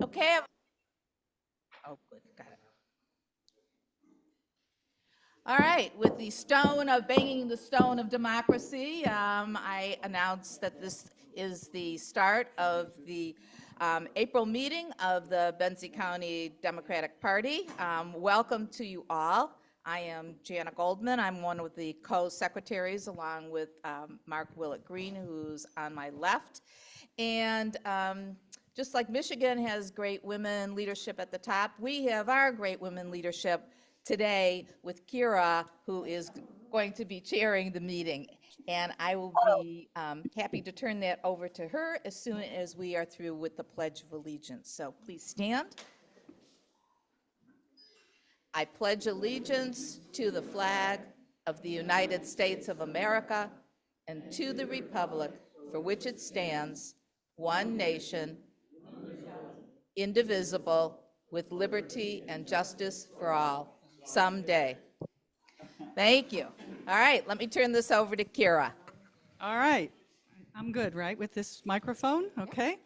Okay. Oh, good. Got it. All right. With the stone of banging the stone of democracy, I announce that this is the start of the April meeting of the Benzie County Democratic Party. Welcome to you all. I am Jana Goldman. I'm one of the co-secretaries along with Mark Willett Green, who's on my left. And just like Michigan has great women leadership at the top, we have our great women leadership today with Kira, who is going to be chairing the meeting. And I will be happy to turn that over to her as soon as we are through with the Pledge of Allegiance. So please stand. I pledge allegiance to the flag of the United States of America and to the republic for which it stands, one nation, indivisible, with liberty and justice for all, someday. Thank you. All right, let me turn this over to Kira. All right. I'm good, right, with this microphone? Okay.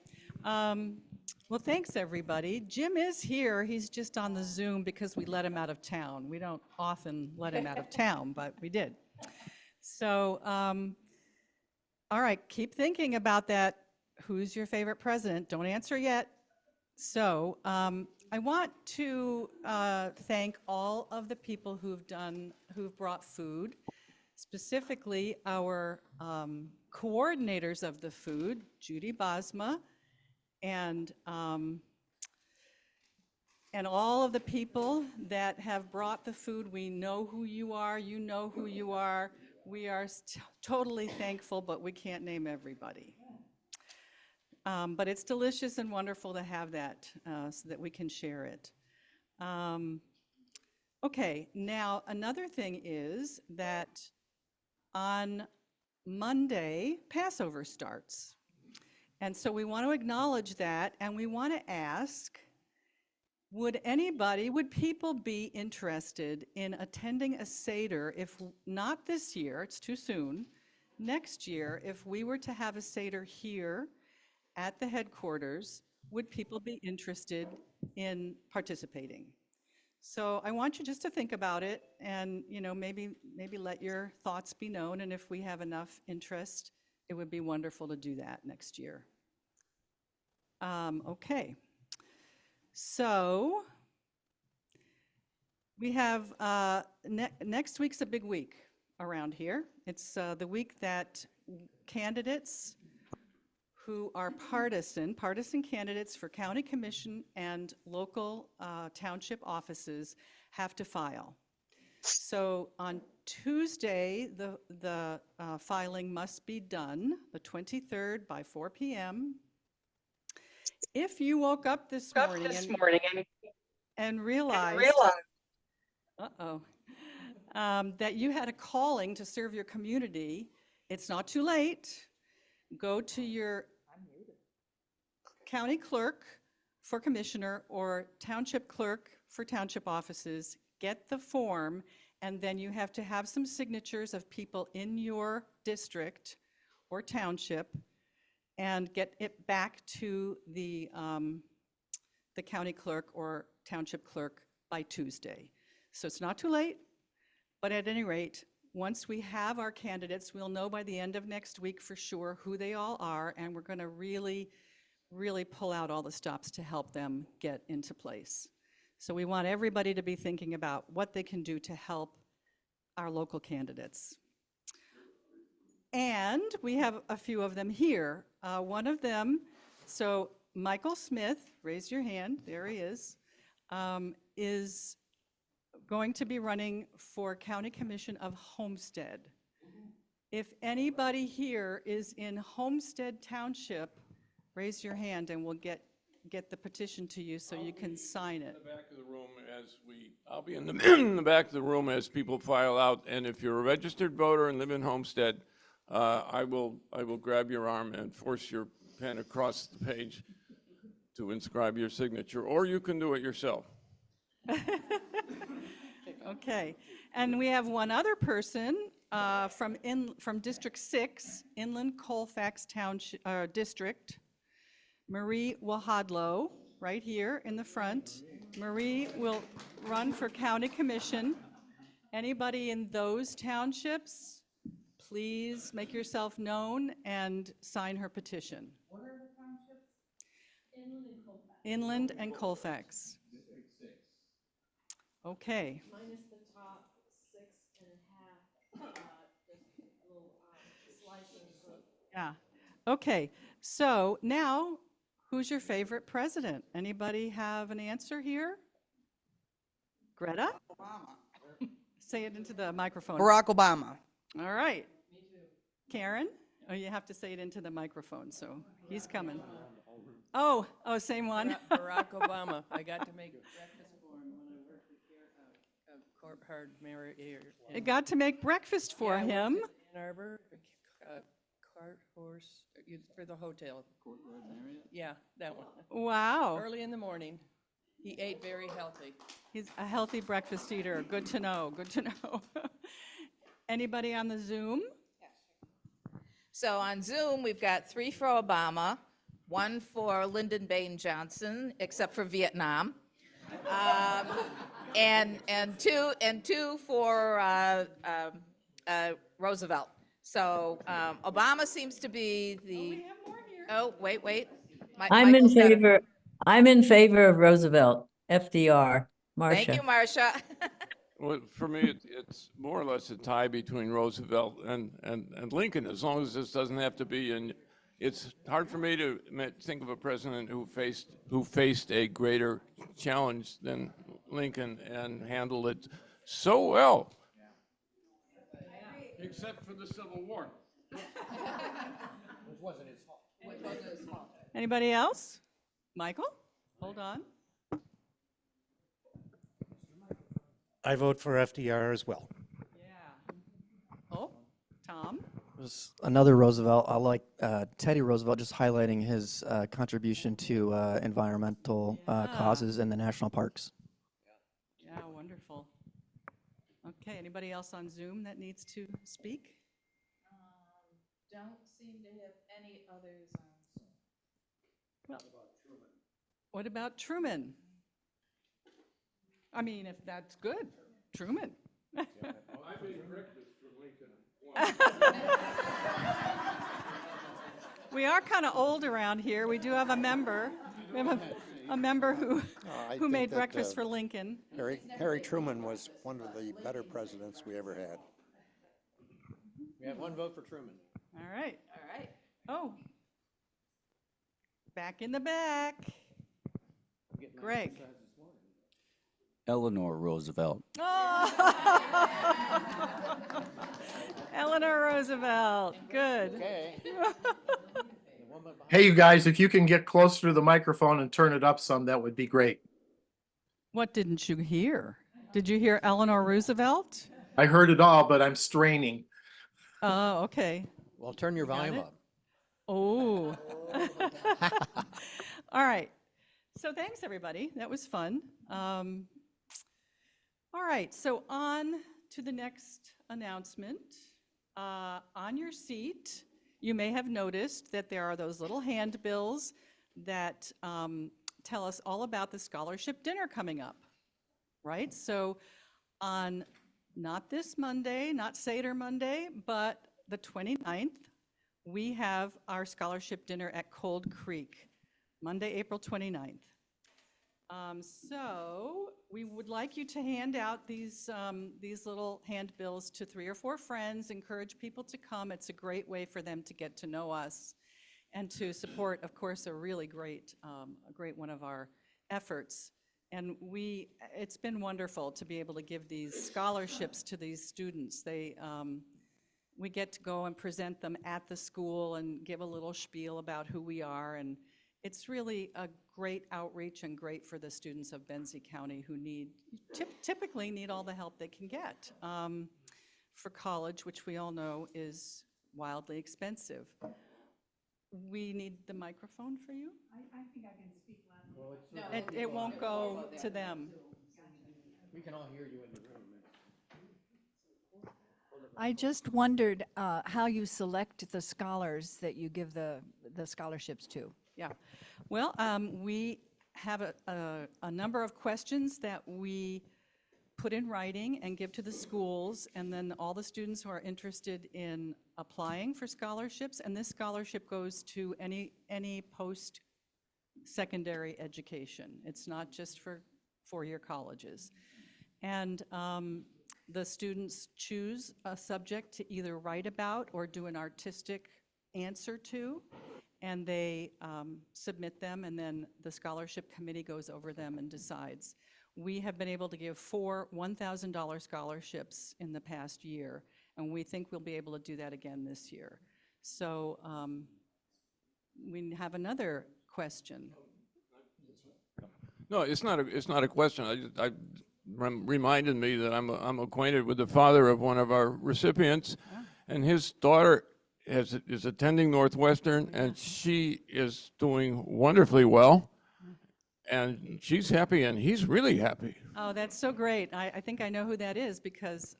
Well, thanks, everybody. Jim is here. He's just on the Zoom because we let him out of town. We don't often let him out of town, but we did. So, all right, keep thinking about that. Who's your favorite president? Don't answer yet. So, I want to thank all of the people who've brought food, specifically our coordinators of the food, Judy Bosma, and all of the people that have brought the food. We know who you are. You know who you are. We are totally thankful, but we can't name everybody. But it's delicious and wonderful to have that so that we can share it. Okay, now another thing is that on Monday, Passover starts. And so we want to acknowledge that, and we want to ask, would people be interested in attending a Seder, if not this year, it's too soon, next year, if we were to have a Seder here at the headquarters, would people be interested in participating? So I want you just to think about it and, maybe let your thoughts be known, and if we have enough interest, it would be wonderful to do that next year. Okay. So we have, next week's a big week around here. It's the week that candidates who are partisan candidates for county commission and local township offices have to file. So on Tuesday, the filing must be done, the 23rd by 4 p.m. If you woke up this morning and realized that you had a calling to serve your community, it's not too late. Go to your county clerk for commissioner or township clerk for township offices, get the form, and then you have to have some signatures of people in your district or township and get it back to the county clerk or township clerk by Tuesday. So it's not too late, but at any rate, once we have our candidates, we'll know by the end of next week for sure who they all are, and we're going to really pull out all the stops to help them get into place. So we want everybody to be thinking about what they can do to help our local candidates. And we have a few of them here. One of them, so Michael Smith, raise your hand, there he is going to be running for County Commission of Homestead. If anybody here is in Homestead Township, raise your hand and we'll get the petition to you so you can sign it. In the back of the room I'll be in the back of the room as people file out, and if you're a registered voter and live in Homestead, I will grab your arm and force your pen across the page to inscribe your signature, or you can do it yourself. Okay, and we have one other person from District 6, Inland Colfax Township District, Marie Wahadlo. right here in the front. Marie will run for county commission. Anybody in those townships, please make yourself known and sign her petition. What are the townships? Inland and Colfax. Okay. Minus the top 6.5, just little slices of. Yeah. Okay. So now, who's your favorite president? Anybody have an answer here? Greta? Obama. Say it into the microphone. Barack Obama. All right. Me too. Karen? Oh, you have to say it into the microphone, so he's coming. Oh, same one. Barack Obama. I got to make breakfast for him when I worked at Court Hard Mary. It got to make breakfast for him. Ann Arbor, cart horse, for the hotel. Yeah, that one. Wow. Early in the morning. He ate very healthy. He's a healthy breakfast eater. Good to know. Good to know. Anybody on the Zoom? So on Zoom, we've got 3 for Obama, 1 for Lyndon Baines Johnson, except for Vietnam, and two for Roosevelt. So Obama seems to be the. We have more here. Oh, wait. I'm in Michael's got it. favor. I'm in favor of Roosevelt, FDR, Thank you, Marcia. Marcia. Well, for me, it's more or less a tie between Roosevelt and Lincoln, as long as this doesn't have to be in. It's hard for me to think of a president who faced a greater challenge than Lincoln and handled it so well. Except for the Civil War. Anybody else? Michael? Hold on. I vote for FDR as well. Yeah. Oh, Tom? Was another Roosevelt. I like Teddy Roosevelt, just highlighting his contribution to environmental causes in the national parks. Yeah, wonderful. Okay, anybody else on Zoom that needs to speak? Don't seem to have any others on Zoom. Well, what about Truman? I mean, if that's good, Truman. I made breakfast for Lincoln. We are kind of old around here. We do have a member. We have a member who think made that, breakfast for Lincoln. Harry Truman was one of the better presidents we ever had. We have 1 vote for Truman. All right. All right. Oh. Back in the back. Greg. Eleanor Roosevelt. Oh. Eleanor Roosevelt. Good. Okay. Hey, you guys, if you can get closer to the microphone and turn it up some, that would be great. What didn't you hear? Did you hear Eleanor Roosevelt? I heard it all, but I'm straining. Oh, okay. Well, turn your volume it? up. Oh. All right. So thanks, everybody. That was fun. All right. So on to the next announcement. On your seat, you may have noticed that there are those little handbills that tell us all about the scholarship dinner coming up, right? So on not this Monday, not Seder Monday, but the 29th, we have our scholarship dinner at Cold Creek, Monday, April 29th. So we would like you to hand out these little handbills to 3 or 4 friends, encourage people to come. It's a great way for them to get to know us and to support, of course, a really great one of our efforts. And it's been wonderful to be able to give these scholarships to these students. We get to go and present them at the school and give a little spiel about who we are, and it's really a great outreach and great for the students of Benzie County who typically need all the help they can get for college, which we all know is wildly expensive. We need the microphone for you? I think I can speak loudly. It won't go to them. We can all hear you in the room. I just wondered how you select the scholars that you give the scholarships to. Yeah. Well, we have a number of questions that we put in writing and give to the schools, and then all the students who are interested in applying for scholarships, and this scholarship goes to any post-secondary education. It's not just for four-year colleges. And the students choose a subject to either write about or do an artistic answer to, and they submit them, and then the scholarship committee goes over them and decides. We have been able to give 4 $1,000 scholarships in the past year, and we think we'll be able to do that again this year. So we have another question. No, it's not a question. I reminded me that I'm acquainted with the father of one of our recipients, and his daughter is attending Northwestern, and she is doing wonderfully well. And she's happy, and he's really happy. Oh, that's so great. I think I know who that is, because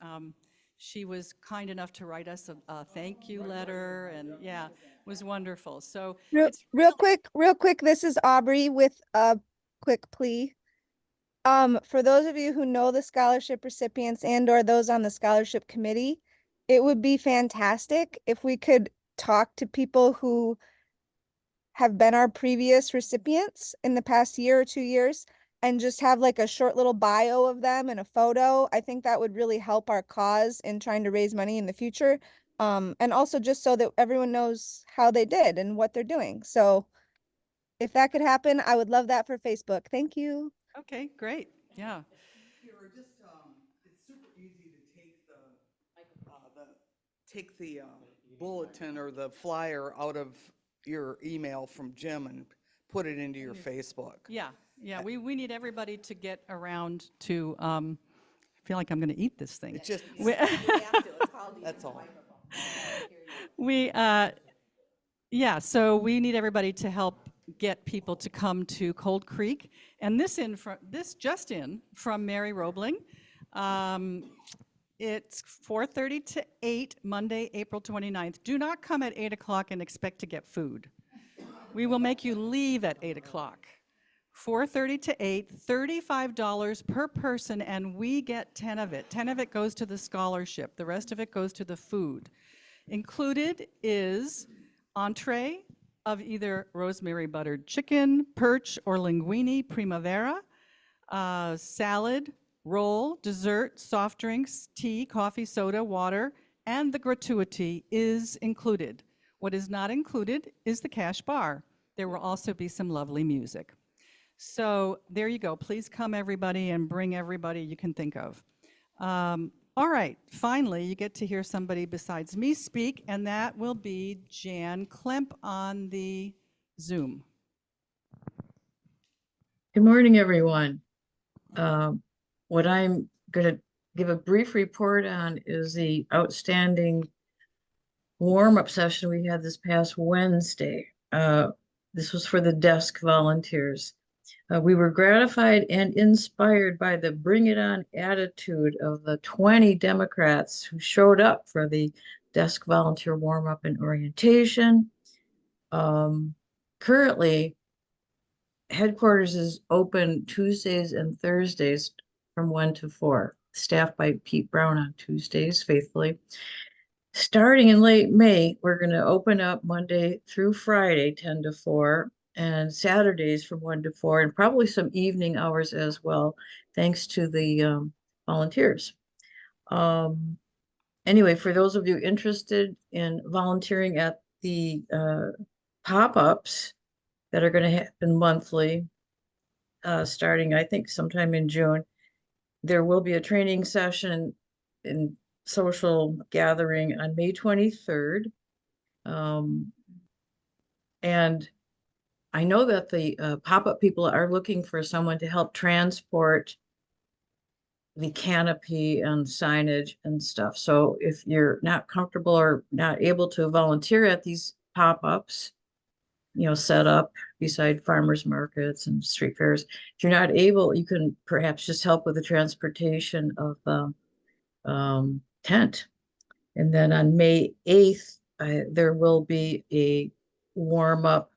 she was kind enough to write us a thank you letter, and yeah, it was wonderful. So Real quick, this is Aubrey with a quick plea. For those of you who know the scholarship recipients and or those on the scholarship committee, it would be fantastic if we could talk to people who have been our previous recipients in the past year or 2 years and just have like a short little bio of them and a photo. I think that would really help our cause in trying to raise money in the future. And also just so that everyone knows how they did and what they're doing. So if that could happen, I would love that for Facebook. Thank you. okay, great. Yeah. It's super easy to take the bulletin or the flyer out of your email from Jim and put it into your Facebook. Yeah, we need everybody to get around to, I feel like I'm going to eat this thing. It's just, that's all. So we need everybody to help get people to come to Cold Creek. And this just in from Mary Roebling. It's 4:30 to 8, Monday, April 29th. Do not come at 8 o'clock and expect to get food. We will make you leave at 8 o'clock. 4:30 to 8, $35 per person, and we get 10 of it. 10 of it goes to the scholarship. The rest of it goes to the food. Included is entree of either rosemary buttered chicken, perch, or linguine primavera, salad, roll, dessert, soft drinks, tea, coffee, soda, water, and the gratuity is included. What is not included is the cash bar. There will also be some lovely music. So there you go. Please come, everybody, and bring everybody you can think of. All right, finally, you get to hear somebody besides me speak, and that will be Jan Klemp on the Zoom. Good morning, everyone. What I'm going to give a brief report on is the outstanding warm-up session we had this past Wednesday. This was for the desk volunteers. We were gratified and inspired by the bring it on attitude of the 20 Democrats who showed up for the desk volunteer warm-up and orientation. Currently, headquarters is open Tuesdays and Thursdays from 1 to 4, staffed by Pete Brown on Tuesdays faithfully. Starting in late May, we're going to open up Monday through Friday, 10 to 4, and Saturdays from 1 to 4, and probably some evening hours as well, thanks to the volunteers. Anyway, for those of you interested in volunteering at the pop-ups that are going to happen monthly, starting, I think, sometime in June, there will be a training session and social gathering on May 23rd. And I know that the pop-up people are looking for someone to help transport the canopy and signage and stuff. So if you're not comfortable or not able to volunteer at these pop-ups, set up beside farmers markets and street fairs, if you're not able, you can perhaps just help with the transportation of the tent. And then on May 8th, there will be a warm-up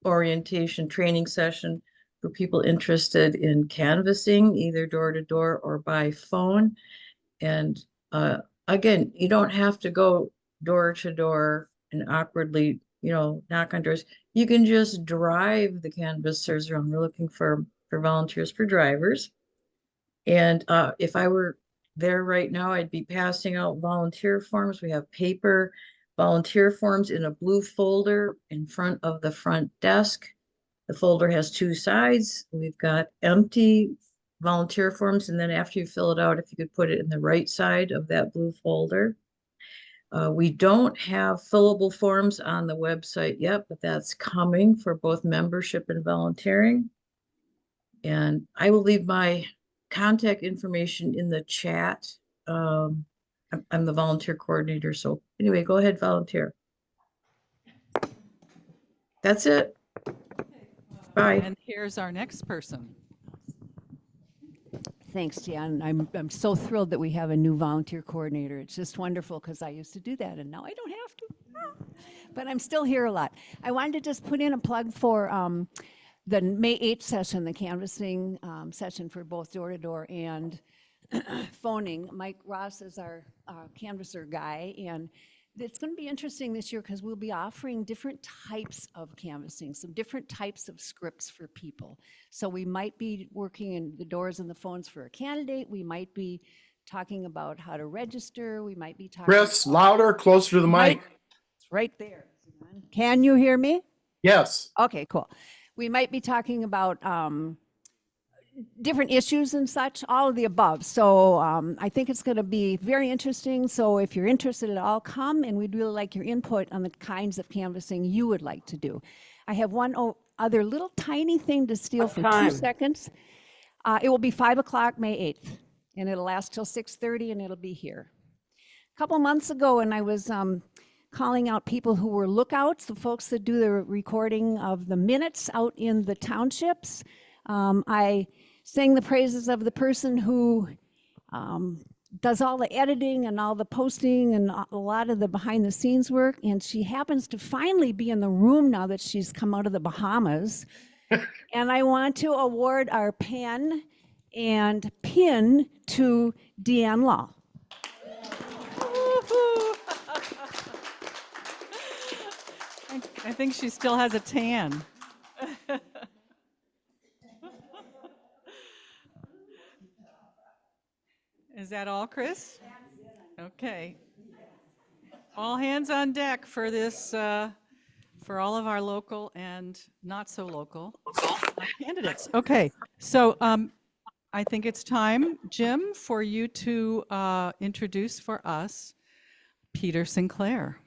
orientation training session for people interested in canvassing, either door to door or by phone. And again, you don't have to go door to door and awkwardly, knock on doors. You can just drive the canvassers around. We're looking for volunteers for drivers. And if I were there right now, I'd be passing out volunteer forms. We have paper volunteer forms in a blue folder in front of the front desk. The folder has two sides. We've got empty volunteer forms, and then after you fill it out, if you could put it in the right side of that blue folder. We don't have fillable forms on the website yet, but that's coming for both membership and volunteering. And I will leave my contact information in the chat. I'm the volunteer coordinator, so anyway, go ahead, volunteer. That's it. Bye. And here's our next person. Thanks, Jan. I'm so thrilled that we have a new volunteer coordinator. It's just wonderful because I used to do that and now I don't have to. But I'm still here a lot. I wanted to just put in a plug for the May 8th session, the canvassing session for both door-to-door and phoning. Mike Ross is our canvasser guy, and it's going to be interesting this year because we'll be offering different types of canvassing, some different types of scripts for people. So we might be working in the doors and the phones for a candidate. We might be talking about how to register. We might be talking. Chris, louder, closer to the mic. It's right there. Can you hear me? Yes. Okay, cool. We might be talking about different issues and such, all of the above. So I think it's going to be very interesting. So if you're interested at all, come, and we'd really like your input on the kinds of canvassing you would like to do. I have one other little tiny thing to steal for 2 seconds. It will be 5 o'clock, May 8th, and it'll last till 6:30, and it'll be here. A couple months ago, and I was calling out people who were lookouts, the folks that do the recording of the minutes out in the townships. I sang the praises of the person who does all the editing and all the posting and a lot of the behind the scenes work. And she happens to finally be in the room now that she's come out of the Bahamas. And I want to award our pen and pin to Deanne Law. I think she still has a tan. Is that all, Chris? Okay. All hands on deck for this, for all of our local and not so local candidates. Okay, so I think it's time, Jim, for you to introduce for us Peter Sinclair.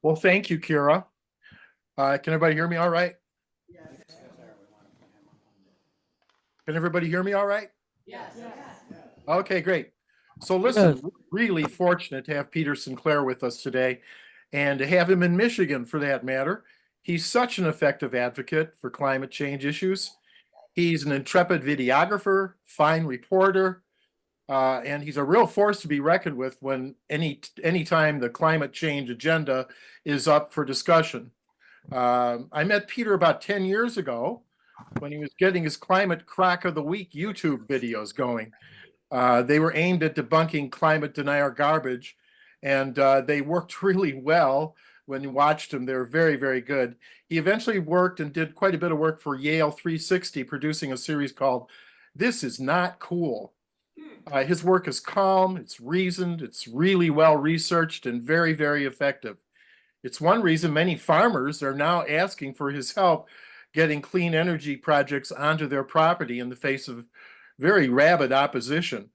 Well, thank you, Kira. Can everybody hear me all right? Yes. Can everybody hear me all right? Yes. Okay, great. So listen, we're really fortunate to have Peter Sinclair with us today and to have him in Michigan for that matter. He's such an effective advocate for climate change issues. He's an intrepid videographer, fine reporter, and he's a real force to be reckoned with when anytime the climate change agenda is up for discussion. I met Peter about 10 years ago when he was getting his Climate Crack of the Week YouTube videos going. They were aimed at debunking climate denier garbage, and they worked really well when you watched them. They were very, very good. He eventually worked and did quite a bit of work for Yale 360, producing a series called This Is Not Cool. His work is calm, it's reasoned, it's really well researched and very, very effective. It's one reason many farmers are now asking for his help getting clean energy projects onto their property in the face of very rabid opposition,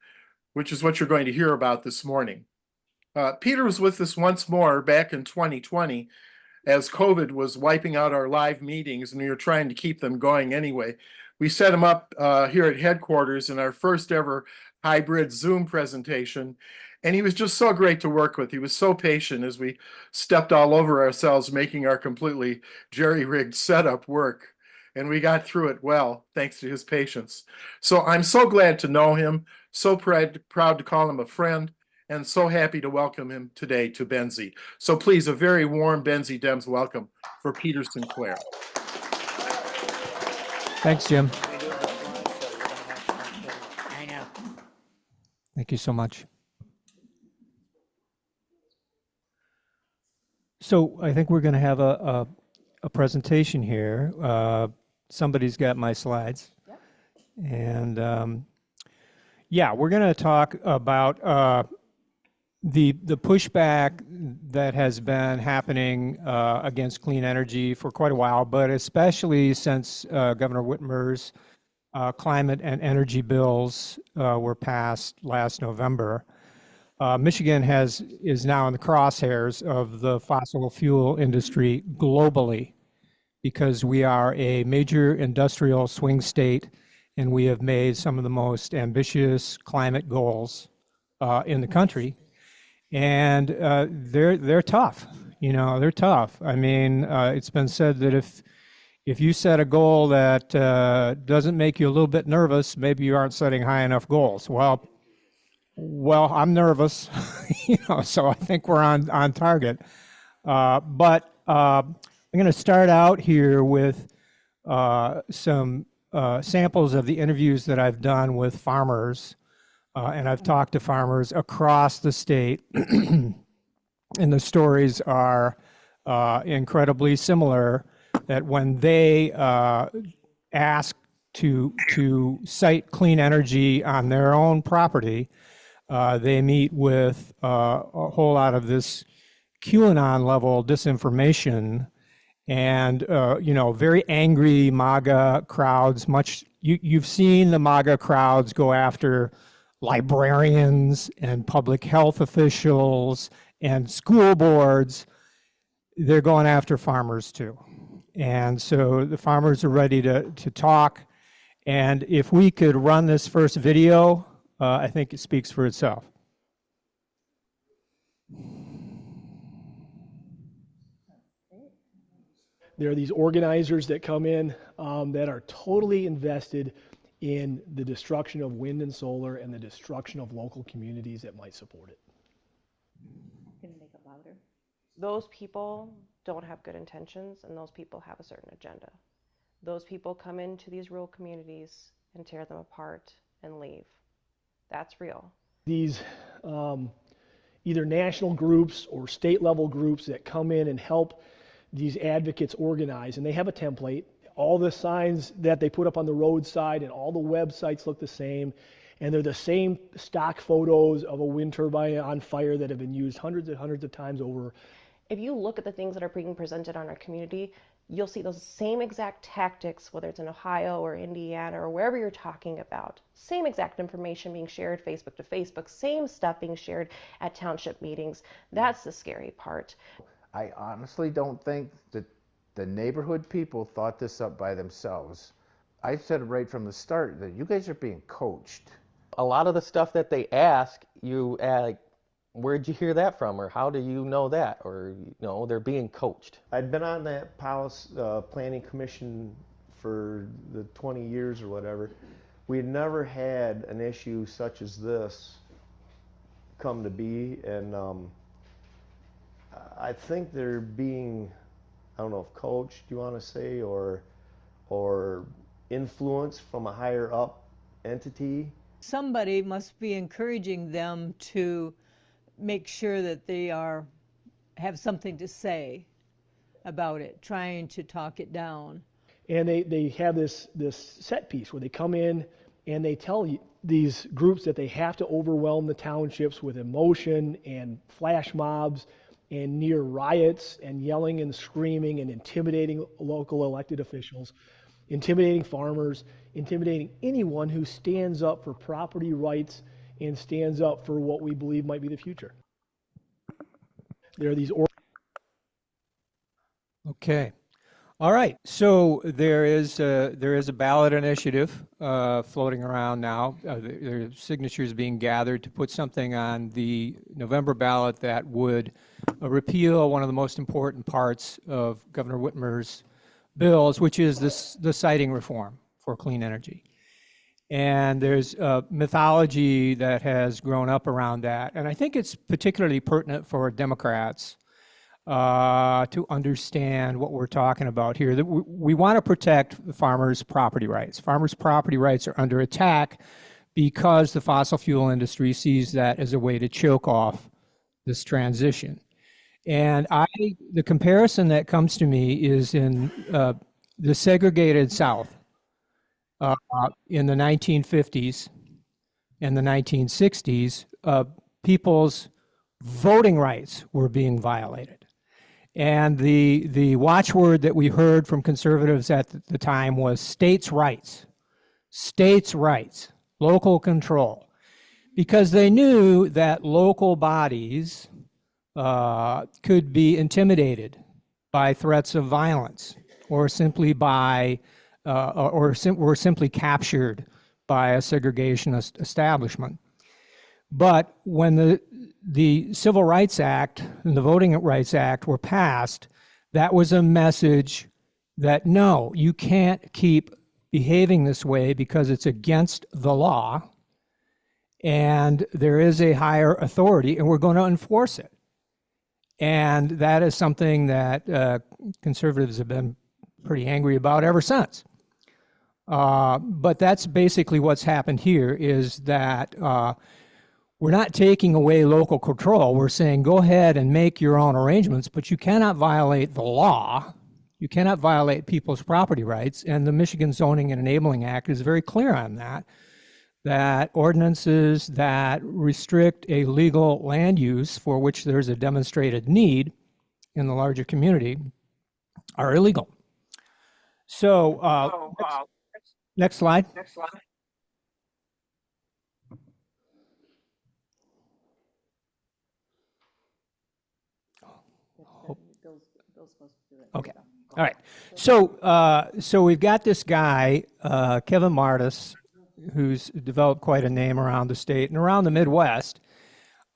which is what you're going to hear about this morning. Peter was with us once more back in 2020 as COVID was wiping out our live meetings and we were trying to keep them going anyway. We set him up here at headquarters in our first ever hybrid Zoom presentation, and he was just so great to work with. He was so patient as we stepped all over ourselves making our completely jerry-rigged setup work, and we got through it well thanks to his patience. So I'm so glad to know him, so proud to call him a friend, and so happy to welcome him today to Benzie. So please, a very warm Benzie Dems welcome for Peter Sinclair. Thanks, Jim. I know. Thank you so much. So I think we're going to have a presentation here. Somebody's got my slides. Yep. And yeah, we're going to talk about the pushback that has been happening against clean energy for quite a while, but especially since Governor Whitmer's climate and energy bills were passed last November. Michigan is now in the crosshairs of the fossil fuel industry globally because we are a major industrial swing state and we have made some of the most ambitious climate goals in the country. And they're tough, you know, they're tough. I mean, it's been said that if you set a goal that doesn't make you a little bit nervous, maybe you aren't setting high enough goals. Well, I'm nervous, you know, so I think we're on target. But I'm going to start out here with some samples of the interviews that I've done with farmers, and I've talked to farmers across the state, and the stories are incredibly similar. That when they ask to site clean energy on their own property, they meet with a whole lot of this QAnon level disinformation and, you know, very angry MAGA crowds. You've seen the MAGA crowds go after librarians and public health officials and school boards. They're going after farmers too. And so the farmers are ready to talk. And if we could run this first video, I think it speaks for itself. There are these organizers that come in that are totally invested in the destruction of wind and solar and the destruction of local communities that might support it. Can you make it louder? Those people don't have good intentions, and those people have a certain agenda. Those people come into these rural communities and tear them apart and leave. That's real. These either national groups or state level groups that come in and help these advocates organize, and they have a template. All the signs that they put up on the roadside and all the websites look the same, and they're the same stock photos of a wind turbine on fire that have been used hundreds and hundreds of times over. If you look at the things that are being presented on our community, you'll see those same exact tactics, whether it's in Ohio or Indiana or wherever you're talking about. Same exact information being shared Facebook to Facebook, same stuff being shared at township meetings. That's the scary part. I honestly don't think that the neighborhood people thought this up by themselves. I said right from the start that you guys are being coached. A lot of the stuff that they ask, you like, where'd you hear that from, or how do you know that, or you know, they're being coached. I'd been on that Palace Planning Commission for the 20 years or whatever. We had never had an issue such as this come to be, and I think they're being, I don't know if coached, you want to say, or influenced from a higher up entity. Somebody must be encouraging them to make sure that they have something to say about it, trying to talk it down. And they have this set piece where they come in and they tell these groups that they have to overwhelm the townships with emotion and flash mobs and near riots and yelling and screaming and intimidating local elected officials, intimidating farmers, intimidating anyone who stands up for property rights and stands up for what we believe might be the future. There are these. Okay. All right. So there is a ballot initiative floating around now. There are signatures being gathered to put something on the November ballot that would repeal one of the most important parts of Governor Whitmer's bills, which is the siting reform for clean energy. And there's mythology that has grown up around that. And I think it's particularly pertinent for Democrats to understand what we're talking about here. That we want to protect farmers' property rights. Farmers' property rights are under attack because the fossil fuel industry sees that as a way to choke off this transition. And the comparison that comes to me is in the segregated South. In the 1950s and the 1960s, people's voting rights were being violated. And the watchword that we heard from conservatives at the time was states' rights, local control, because they knew that local bodies could be intimidated by threats of violence or simply by were simply captured by a segregationist establishment. But when the Civil Rights Act and the Voting Rights Act were passed, that was a message that no, you can't keep behaving this way because it's against the law, and there is a higher authority, and we're going to enforce it. And that is something that conservatives have been pretty angry about ever since. But that's basically what's happened here, is that we're not taking away local control. We're saying go ahead and make your own arrangements, but you cannot violate the law. You cannot violate people's property rights. And the Michigan Zoning and Enabling Act is very clear on that, that ordinances that restrict a legal land use for which there's a demonstrated need in the larger community are illegal. So next slide. Okay. All right. So we've got this guy, Kevin Martis, who's developed quite a name around the state and around the Midwest.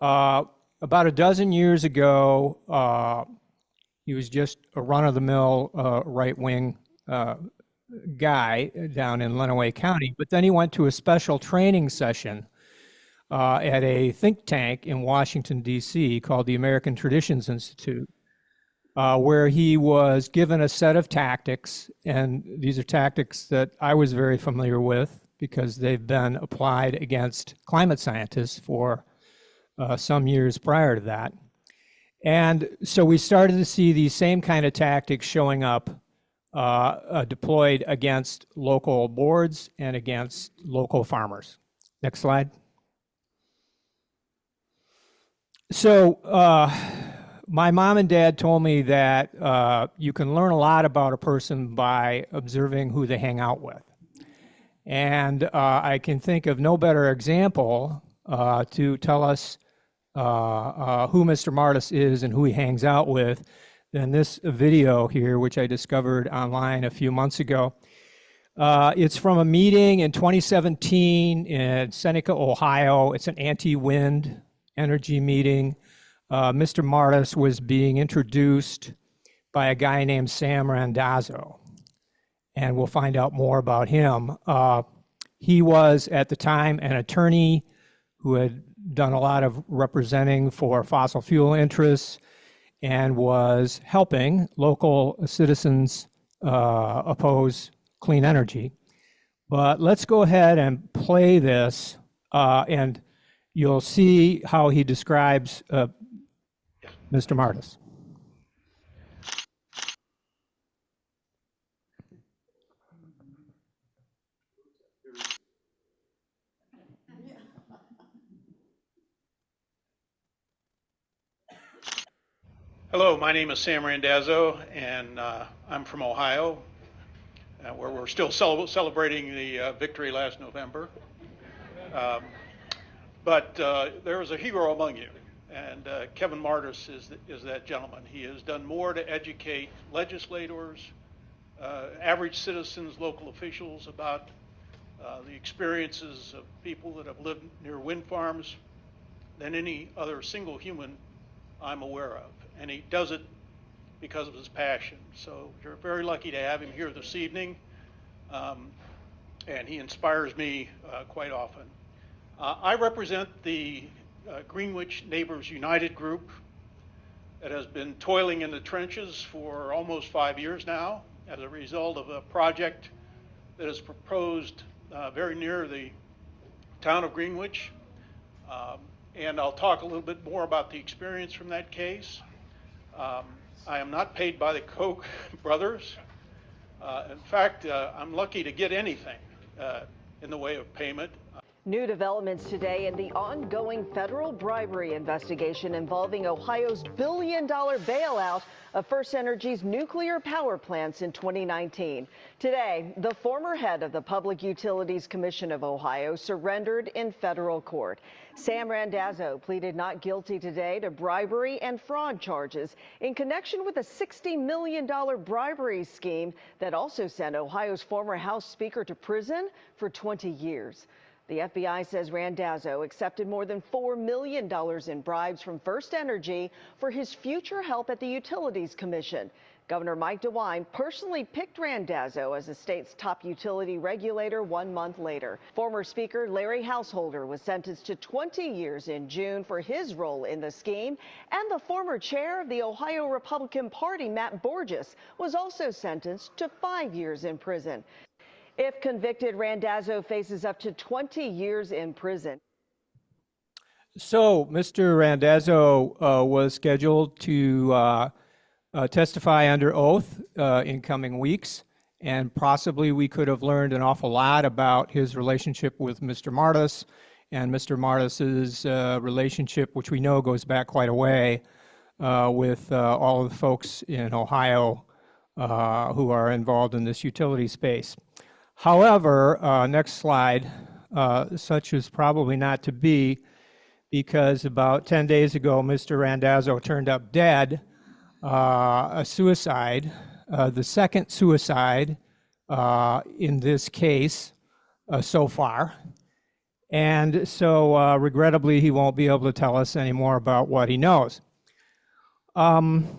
About a dozen years ago, he was just a run-of-the-mill right-wing guy down in Lenawee County, but then he went to a special training session at a think tank in Washington, D.C. called the American Traditions Institute, where he was given a set of tactics, and these are tactics that I was very familiar with because they've been applied against climate scientists for some years prior to that. And so we started to see these same kind of tactics showing up deployed against local boards and against local farmers. Next slide. So my mom and dad told me that you can learn a lot about a person by observing who they hang out with. And I can think of no better example to tell us who Mr. Martis is and who he hangs out with than this video here, which I discovered online a few months ago. It's from a meeting in 2017 in Seneca, Ohio. It's an anti-wind energy meeting. Mr. Martis was being introduced by a guy named Sam Randazzo, and we'll find out more about him. He was, at the time, an attorney who had done a lot of representing for fossil fuel interests and was helping local citizens oppose clean energy. But let's go ahead and play this, and you'll see how he describes Mr. Martis. Hello, my name is Sam Randazzo, and I'm from Ohio, where we're still celebrating the victory last November. But there is a hero among you, and Kevin Martis is that gentleman. He has done more to educate legislators, average citizens, local officials about the experiences of people that have lived near wind farms than any other single human I'm aware of. And he does it because of his passion. So you're very lucky to have him here this evening. and he inspires me quite often. I represent the Greenwich Neighbors United group that has been toiling in the trenches for almost 5 years now as a result of a project that is proposed very near the town of Greenwich. And I'll talk a little bit more about the experience from that case. I am not paid by the Koch brothers. In fact, I'm lucky to get anything in the way of payment. New developments today in the ongoing federal bribery investigation involving Ohio's billion-dollar bailout of FirstEnergy's nuclear power plants in 2019. Today, the former head of the Public Utilities Commission of Ohio surrendered in federal court. Sam Randazzo pleaded not guilty today to bribery and fraud charges in connection with a $60 million bribery scheme that also sent Ohio's former House Speaker to prison for 20 years. The FBI says Randazzo accepted more than $4 million in bribes from FirstEnergy for his future help at the Utilities Commission. Governor Mike DeWine personally picked Randazzo as the state's top utility regulator 1 month later. Former Speaker Larry Householder was sentenced to 20 years in June for his role in the scheme, and the former chair of the Ohio Republican Party, Matt Borges, was also sentenced to 5 years in prison. If convicted, Randazzo faces up to 20 years in prison. So Mr. Randazzo was scheduled to testify under oath in coming weeks, and possibly we could have learned an awful lot about his relationship with Mr. Martis and Mr. Martis's relationship, which we know goes back quite a way, with all of the folks in Ohio who are involved in this utility space. However, next slide, such is probably not to be, because about 10 days ago, Mr. Randazzo turned up dead, a suicide, the second suicide in this case so far. And so regrettably, he won't be able to tell us any more about what he knows. Again,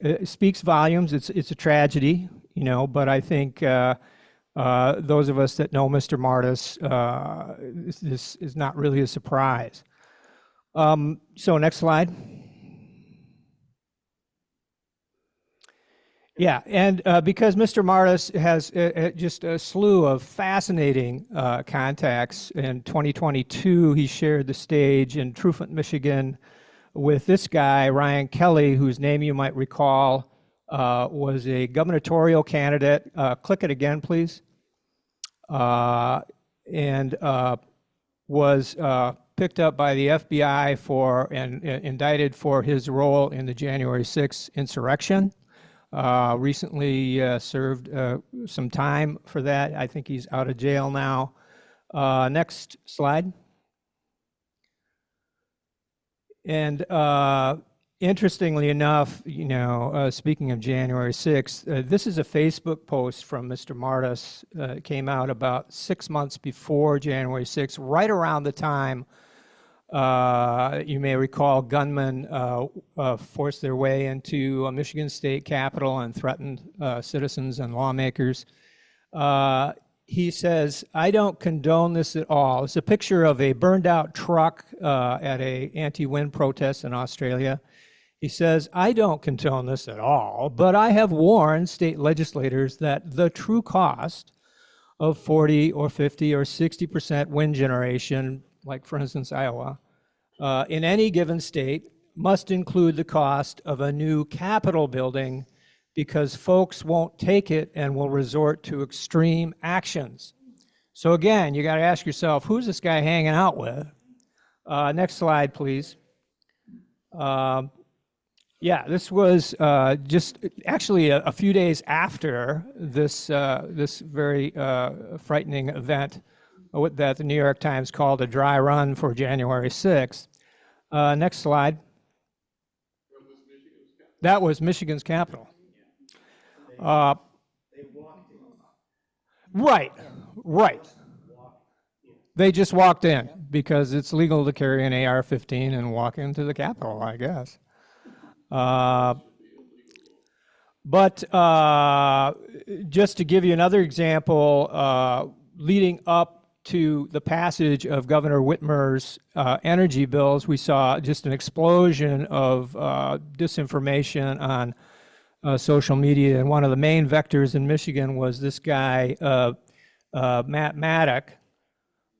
it speaks volumes. It's a tragedy, you know, but I think those of us that know Mr. Martis, this is not really a surprise. So next slide. Yeah, and because Mr. Martis has just a slew of fascinating contacts, in 2022 he shared the stage in Trufelton, Michigan, with this guy, Ryan Kelly, whose name you might recall was a gubernatorial candidate. Click it again, please. And was picked up by the FBI for and indicted for his role in the January 6th insurrection. Recently served some time for that. I think he's out of jail now. Next slide. And interestingly enough, you know, speaking of January 6th, this is a Facebook post from Mr. Martis. It came out about 6 months before January 6th, right around the time you may recall gunmen forced their way into a Michigan State Capitol and threatened citizens and lawmakers. He says, "I don't condone this at all." It's a picture of a burned out truck at a anti-wind protest in Australia. He says, "I don't condone this at all, but I have warned state legislators that the true cost of 40 or 50 or 60% wind generation, like for instance Iowa, in any given state must include the cost of a new Capitol building, because folks won't take it and will resort to extreme actions." So again, you got to ask yourself, who's this guy hanging out with? Next slide, please. Yeah, this was just actually a few days after this, this very frightening event that the New York Times called a dry run for January 6th. Next slide. That was Michigan's capital. Right. They just walked in because it's legal to carry an AR-15 and walk into the Capitol, I guess. But just to give you another example, leading up to the passage of Governor Whitmer's energy bills, we saw just an explosion of disinformation on social media. And one of the main vectors in Michigan was this guy, Matt Maddock,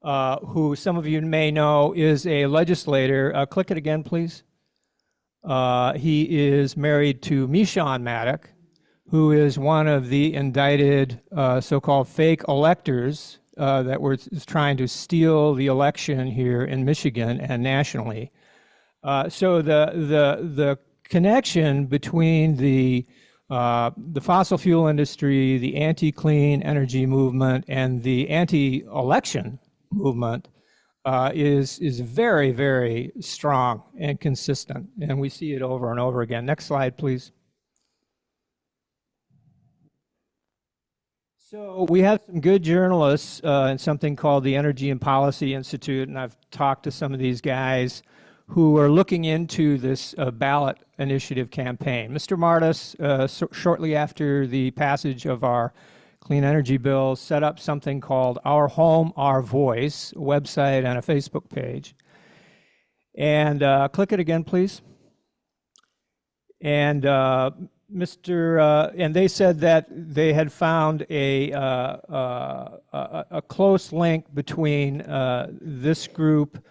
who some of you may know is a legislator. Click it again, please. He is married to Michon Maddock, who is one of the indicted so-called fake electors that were trying to steal the election here in Michigan and nationally. So the connection between the fossil fuel industry, the anti-clean energy movement, and the anti-election movement is very, very strong and consistent, and we see it over and over again. Next slide, please. So we have some good journalists in something called the Energy and Policy Institute, and I've talked to some of these guys who are looking into this ballot initiative campaign. Mr. Martis, shortly after the passage of our clean energy bill, set up something called Our Home, Our Voice, a website and a Facebook page. And click it again, please. And and they said that they had found a close link between this group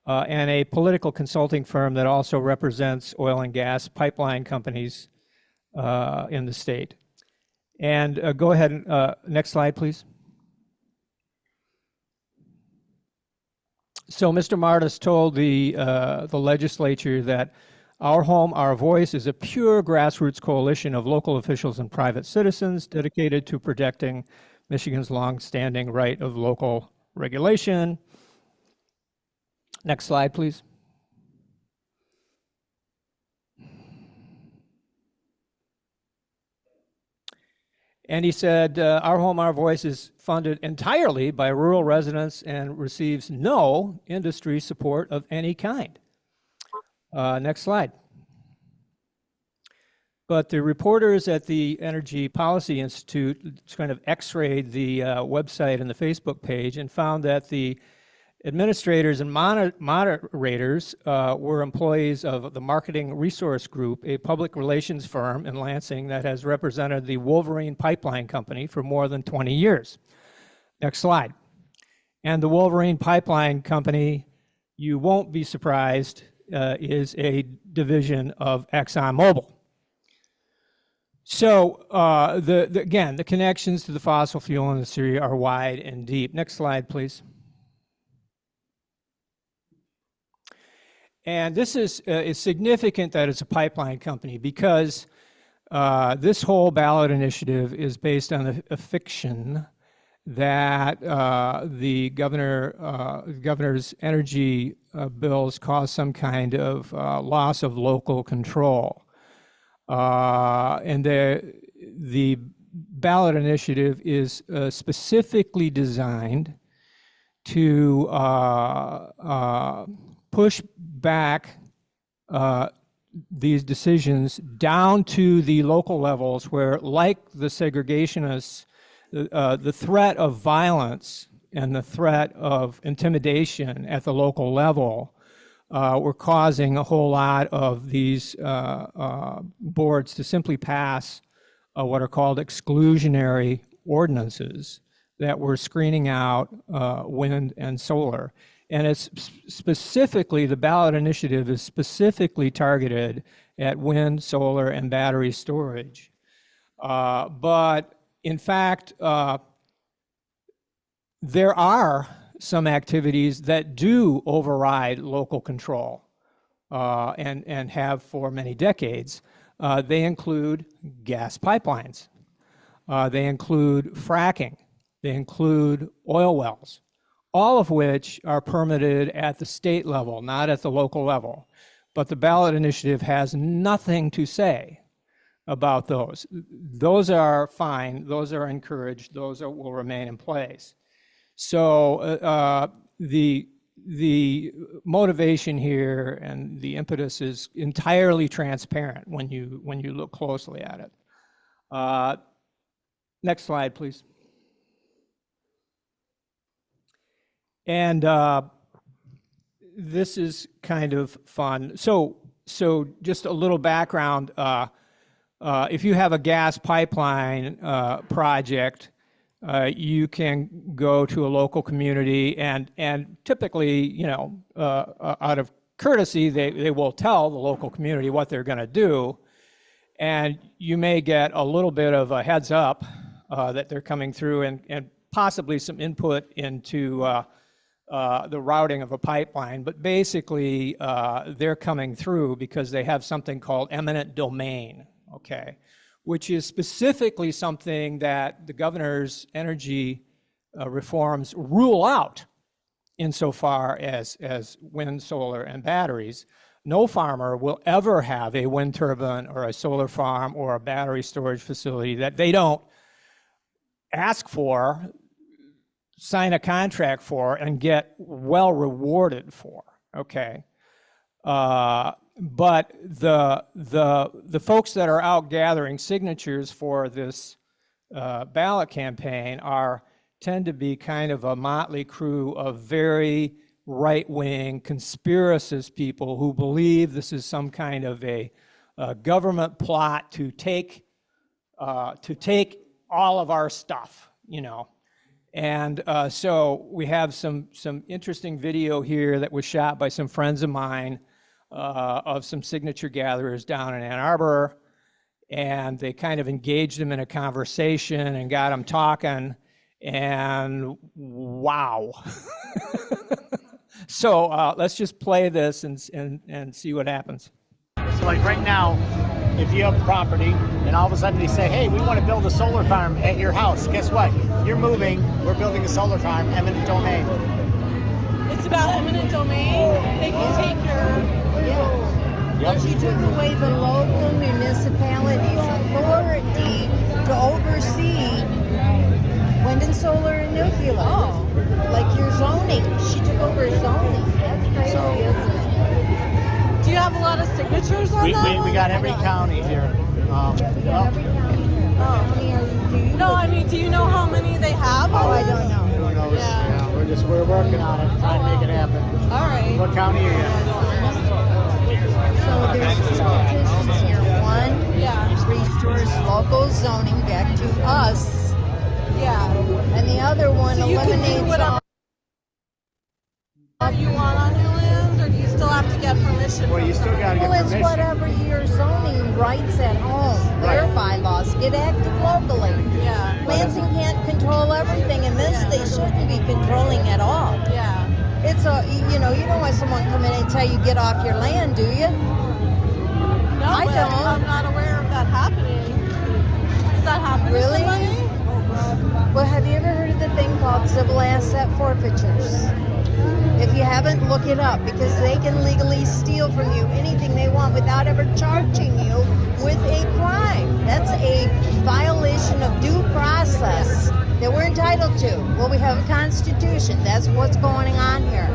and a political consulting firm that also represents oil and gas pipeline companies in the state. And go ahead, and next slide, please. So Mr. Martis told the legislature that Our Home, Our Voice is a pure grassroots coalition of local officials and private citizens dedicated to protecting Michigan's long-standing right of local regulation. Next slide, please. And he said, Our Home, Our Voice is funded entirely by rural residents and receives no industry support of any kind. Next slide. But the reporters at the Energy Policy Institute kind of x-rayed the website and the Facebook page and found that the administrators and moderators were employees of the Marketing Resource Group, a public relations firm in Lansing that has represented the Wolverine Pipeline Company for more than 20 years. Next slide. And the Wolverine Pipeline Company, you won't be surprised, is a division of ExxonMobil. So again, the connections to the fossil fuel industry are wide and deep. Next slide, please. And this is significant that it's a pipeline company because this whole ballot initiative is based on a fiction that the governor's energy bills cause some kind of loss of local control. And the ballot initiative is specifically designed to push back these decisions down to the local levels where, like the segregationists, the threat of violence and the threat of intimidation at the local level were causing a whole lot of these boards to simply pass what are called exclusionary ordinances that were screening out wind and solar. And it's specifically, the ballot initiative is specifically targeted at wind, solar, and battery storage. But in fact, there are some activities that do override local control and have for many decades. They include gas pipelines. They include fracking. They include oil wells, all of which are permitted at the state level, not at the local level. But the ballot initiative has nothing to say about those. Those are fine. Those are encouraged. Those will remain in place. So the motivation here and the impetus is entirely transparent when you look closely at it. Next slide, please. And this is kind of fun. So just a little background. If you have a gas pipeline project, you can go to a local community and typically, you know, out of courtesy, they will tell the local community what they're going to do. And you may get a little bit of a heads up that they're coming through and possibly some input into the routing of a pipeline. But basically, they're coming through because they have something called eminent domain, okay, which is specifically something that the governor's energy reforms rule out insofar as wind, solar, and batteries. No farmer will ever have a wind turbine or a solar farm or a battery storage facility that they don't ask for, sign a contract for, and get well rewarded for, okay? But the folks that are out gathering signatures for this ballot campaign tend to be kind of a motley crew of very right-wing conspiracist people who believe this is some kind of a government plot to take all of our stuff, you know. And so we have some interesting video here that was shot by some friends of mine of some signature gatherers down in Ann Arbor, and they kind of engaged them in a conversation and got them talking, and wow. So let's just play this and see what happens. So like right now, if you have property and all of a sudden they say, hey, we want to build a solar farm at your house, guess what? You're moving, we're building a solar farm, eminent domain. It's about eminent domain. They can take your... Yep. She took away the local municipalities' authority to oversee wind and solar and nuclear. Oh. Like your zoning. She took over zoning. That's crazy, isn't it? Do you have a lot of signatures on that? We got every county here. Every county. Oh, how many do you? No, I mean, do you know how many they have? Oh, I don't know. Who knows? Yeah, we're working on it, trying to make it happen. All right. What county are you in? So there's two petitions here. One restores local zoning back to us. Yeah. And the other one so you eliminates can do whatever you want on your land, or do you still have to get permission? Well, you still got to get permission. Well, it's whatever your zoning rights at home. Their bylaws get active locally. Yeah. Lansing can't control everything, and this they shouldn't be controlling at all. Yeah. It's a, you know, you don't want someone coming in and tell you get off your land, do you? No, I don't. I'm not aware of that happening. Does that happen to somebody? Well, have you ever heard of the thing called civil asset forfeitures? If you haven't, look it up, because they can legally steal from you anything they want without ever charging you with a crime. That's a violation of due process that we're entitled to. Well, we have a constitution. That's what's going on here.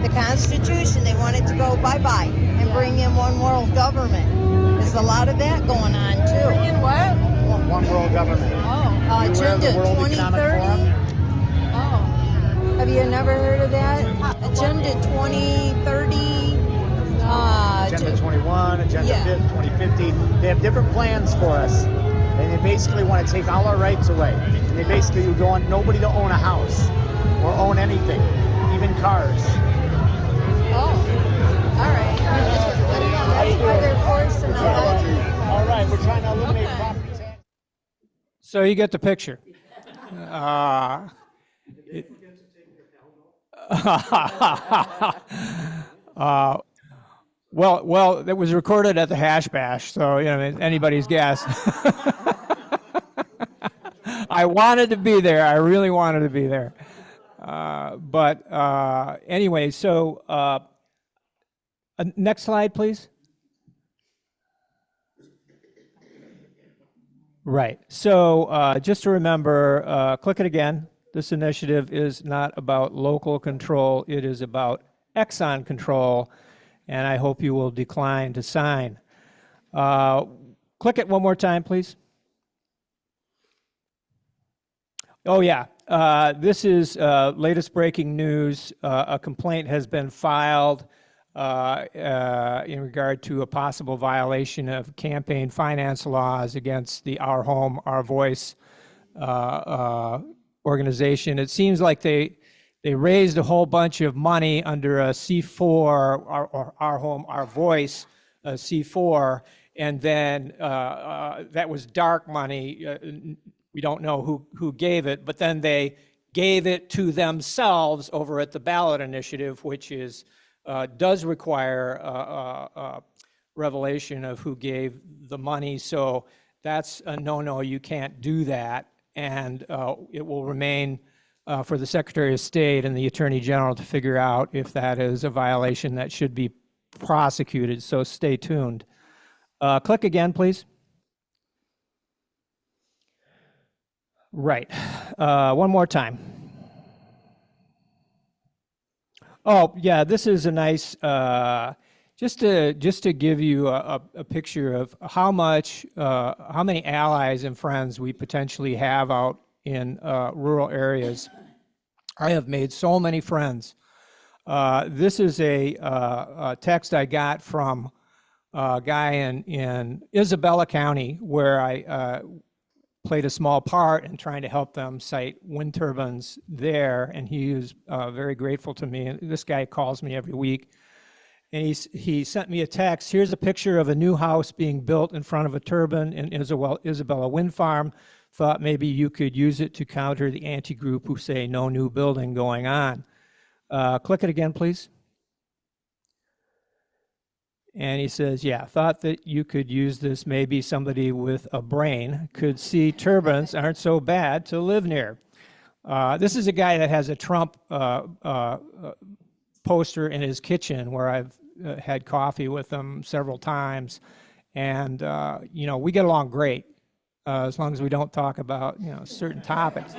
The Constitution, they want it to go bye-bye and bring in one world government. There's a lot of that going on, too. Bring in what? One world government. Oh. Agenda 2030. Oh. Have you never heard of that? Agenda 2030. Agenda 21, Agenda 2050. They have different plans for us. And they basically want to take all our rights away. And they basically want nobody to own a house or own anything, even cars. Oh, all right. That's why they're forcing them. All right, we're trying to eliminate property tax. So you get the picture. Well, it was recorded at the Hash Bash, so you know anybody's guess. I wanted to be there. I really wanted to be there. But anyway, so next slide, please. Right. So just to remember, click it again. This initiative is not about local control. It is about Exxon control, and I hope you will decline to sign. Click it one more time, please. Oh, yeah. This is latest breaking news. A complaint has been filed in regard to a possible violation of campaign finance laws against the Our Home, Our Voice organization. It seems like they raised a whole bunch of money under a C4, or Our Home, Our Voice, C4, and then that was dark money. We don't know who gave it, but then they gave it to themselves over at the ballot initiative, which is does require a revelation of who gave the money. So that's a no-no. You can't do that, and it will remain for the Secretary of State and the Attorney General to figure out if that is a violation that should be prosecuted. So stay tuned. Click again, please. Right. One more time. Oh, yeah, this is a nice, just to give you a picture of how many allies and friends we potentially have out in rural areas. I have made so many friends. This is a text I got from a guy in Isabella County, where I played a small part in trying to help them site wind turbines there, and he was very grateful to me. And this guy calls me every week, and he sent me a text. Here's a picture of a new house being built in front of a turbine in Isabella Wind Farm. Thought maybe you could use it to counter the anti-group who say no new building going on. Click it again, please. And he says, yeah, thought that you could use this. Maybe somebody with a brain could see turbines aren't so bad to live near. This is a guy that has a Trump poster in his kitchen, where I've had coffee with him several times. And, you know, we get along great as long as we don't talk about, you know, certain topics.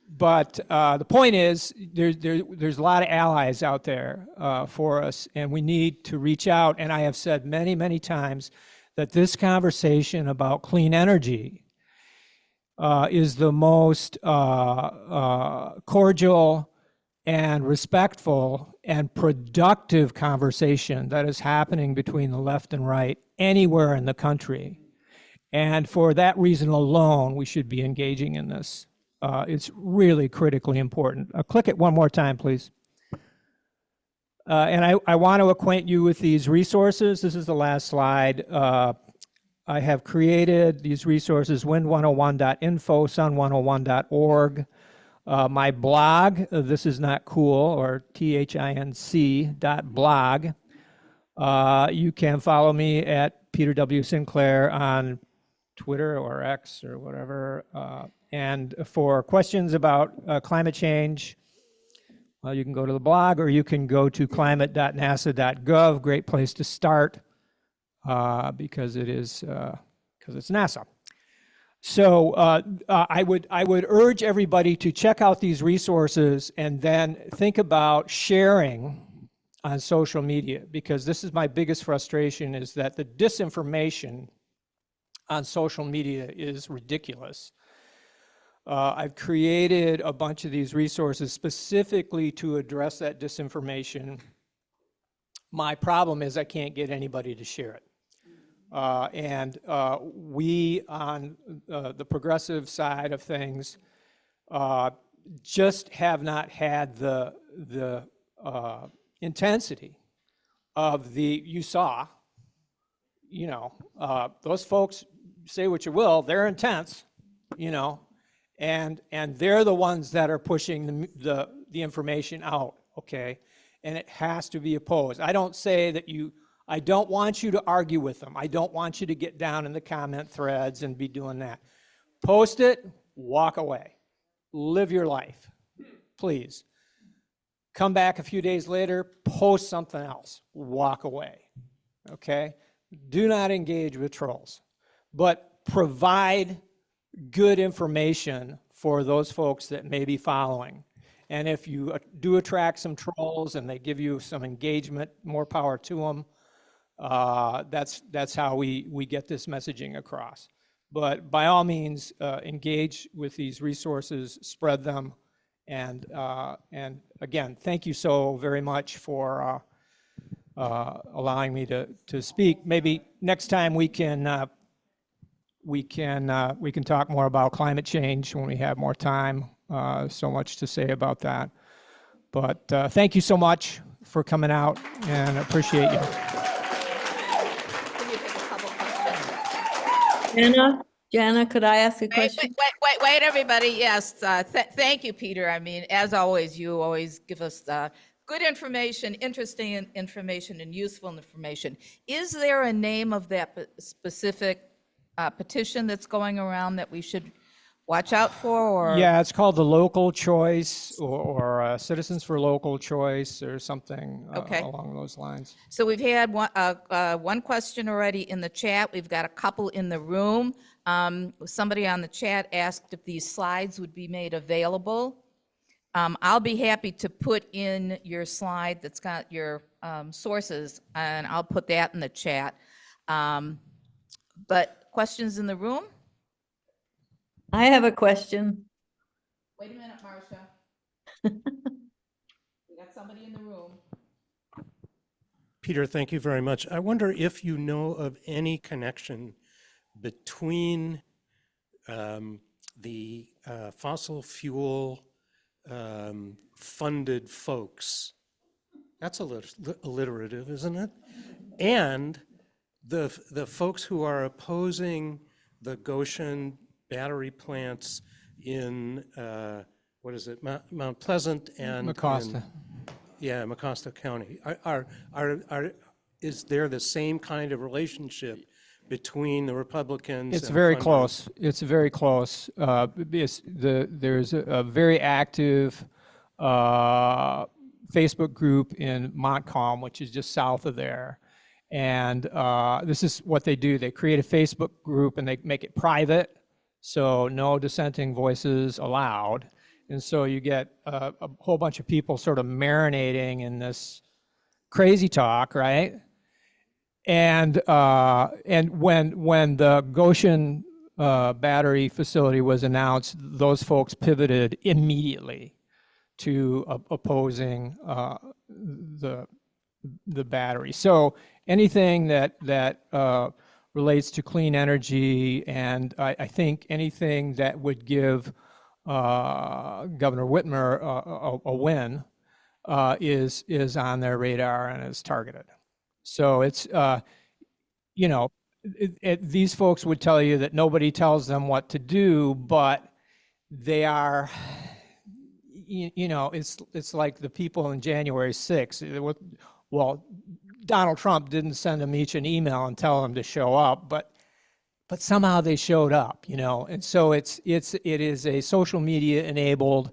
But the point is, there's a lot of allies out there for us, and we need to reach out. And I have said many, many times that this conversation about clean energy is the most cordial and respectful and productive conversation that is happening between the left and right anywhere in the country. And for that reason alone, we should be engaging in this. It's really critically important. Click it one more time, please. And I want to acquaint you with these resources. This is the last slide. I have created these resources: wind101.info, sun101.org. My blog, This Is Not Cool, or THINC.blog. You can follow me at Peter W. Sinclair on Twitter or X or whatever. And for questions about climate change, well, you can go to the blog, or you can go to climate.nasa.gov. Great place to start because it's NASA. So I would urge everybody to check out these resources and then think about sharing on social media, because this is my biggest frustration, is that the disinformation on social media is ridiculous. I've created a bunch of these resources specifically to address that disinformation. My problem is I can't get anybody to share it. And we on the progressive side of things just have not had the intensity of you saw, you know, those folks, say what you will, they're intense, you know, and they're the ones that are pushing the information out, okay? And it has to be opposed. I don't say that I don't want you to argue with them. I don't want you to get down in the comment threads and be doing that. Post it, walk away. Live your life, please. Come back a few days later, post something else, walk away, okay? Do not engage with trolls, but provide good information for those folks that may be following. And if you do attract some trolls and they give you some engagement, more power to them. That's how we get this messaging across. But by all means, engage with these resources, spread them. And again, thank you so very much for allowing me to speak. Maybe next time we can talk more about climate change when we have more time. So much to say about that. But thank you so much for coming out, and appreciate you. Jana, could I ask a question? Wait, everybody. Yes, thank you, Peter. I mean, as always, you always give us good information, interesting information, and useful information. Is there a name of that specific petition that's going around that we should watch out for? Or Yeah, it's called the Local Choice, or Citizens for Local Choice, or something along those lines. So we've had one question already in the chat. We've got a couple in the room. Somebody on the chat asked if these slides would be made available. I'll be happy to put in your slide that's got your sources, and I'll put that in the chat. But questions in the room? I have a question. Wait a minute, Marcia. We got somebody in the room. Peter, thank you very much. I wonder if you know of any connection between the fossil fuel funded folks, that's alliterative, isn't it? And the folks who are opposing the Goshen battery plants in, what is it, Mount Pleasant and Mecosta. Mecosta County. Is there the same kind of relationship between the Republicans? It's very close. It's very close. There's a very active Facebook group in Montcalm, which is just south of there. And this is what they do. They create a Facebook group and they make it private, so no dissenting voices allowed. And so you get a whole bunch of people sort of marinating in this crazy talk, right? And when the Goshen battery facility was announced, those folks pivoted immediately to opposing the battery. So anything that relates to clean energy, and I think anything that would give Governor Whitmer a win is on their radar and is targeted. So it's, these folks would tell you that nobody tells them what to do, but they are, it's like the people on January 6th. Well, Donald Trump didn't send them each an email and tell them to show up, but somehow they showed up, and so it is a social media enabled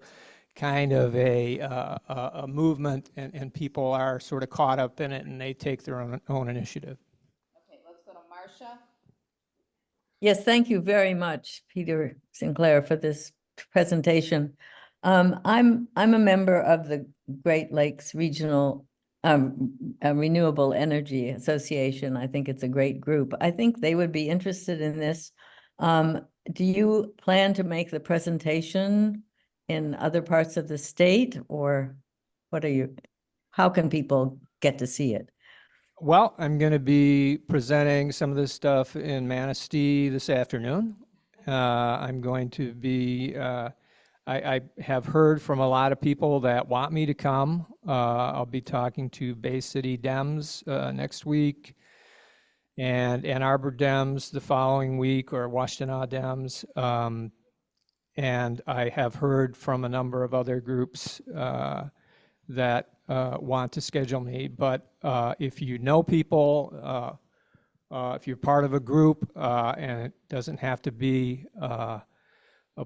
kind of a movement, and people are sort of caught up in it, and they take their own initiative. Okay, let's go to Marcia. Yes, thank you very much, Peter Sinclair, for this presentation. I'm a member of the Great Lakes Regional Renewable Energy Association. I think it's a great group. I think they would be interested in this. Do you plan to make the presentation in other parts of the state, or how can people get to see it? Well, I'm going to be presenting some of this stuff in Manistee this afternoon. I'm going to be, I have heard from a lot of people that want me to come. I'll be talking to Benzie Dems next week, and Ann Arbor Dems the following week, or Washtenaw Dems. And I have heard from a number of other groups that want to schedule me. But if you know people, if you're part of a group, and it doesn't have to be a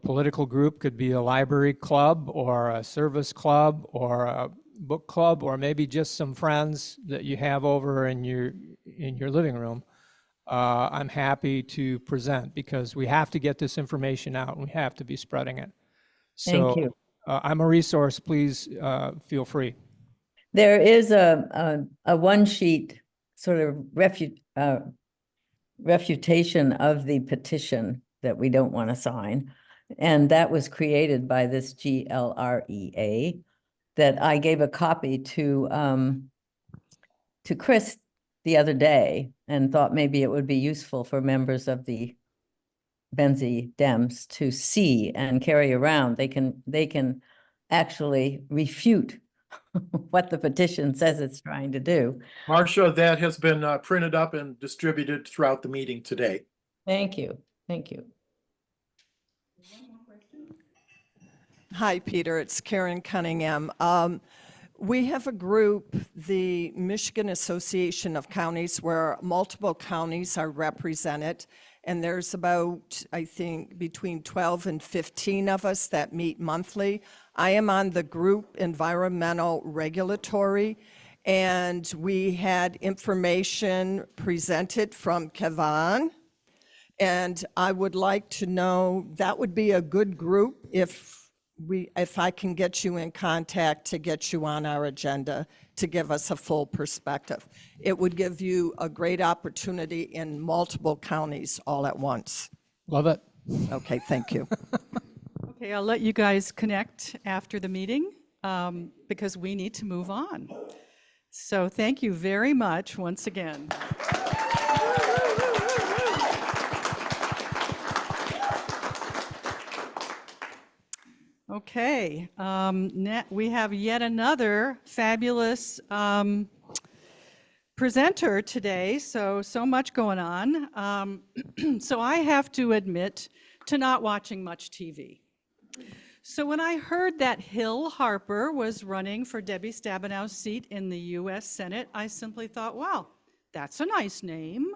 political group, could be a library club or a service club or a book club, or maybe just some friends that you have over in your living room. I'm happy to present, because we have to get this information out and we have to be spreading it. Thank you. I'm a resource. Please feel free. There is a one-sheet sort of refutation of the petition that we don't want to sign. And that was created by this GLREA that I gave a copy to Chris the other day and thought maybe it would be useful for members of the Benzie Dems to see and carry around. They can actually refute what the petition says it's trying to do. Marcia, that has been printed up and distributed throughout the meeting today. Thank you. Thank you. Hi, Peter. It's Karen Cunningham. We have a group, the Michigan Association of Counties, where multiple counties are represented. And there's about, I think, between 12 and 15 of us that meet monthly. I am on the group Environmental Regulatory, and we had information presented from Kevan. And I would like to know, that would be a good group if I can get you in contact to get you on our agenda to give us a full perspective. It would give you a great opportunity in multiple counties all at once. Love it. Okay, thank you. Okay, I'll let you guys connect after the meeting because we need to move on. So thank you very much once again. Okay, we have yet another fabulous presenter today, so much going on. So I have to admit to not watching much TV. So when I heard that Hill Harper was running for Debbie Stabenow's seat in the US Senate, I simply thought, wow, that's a nice name.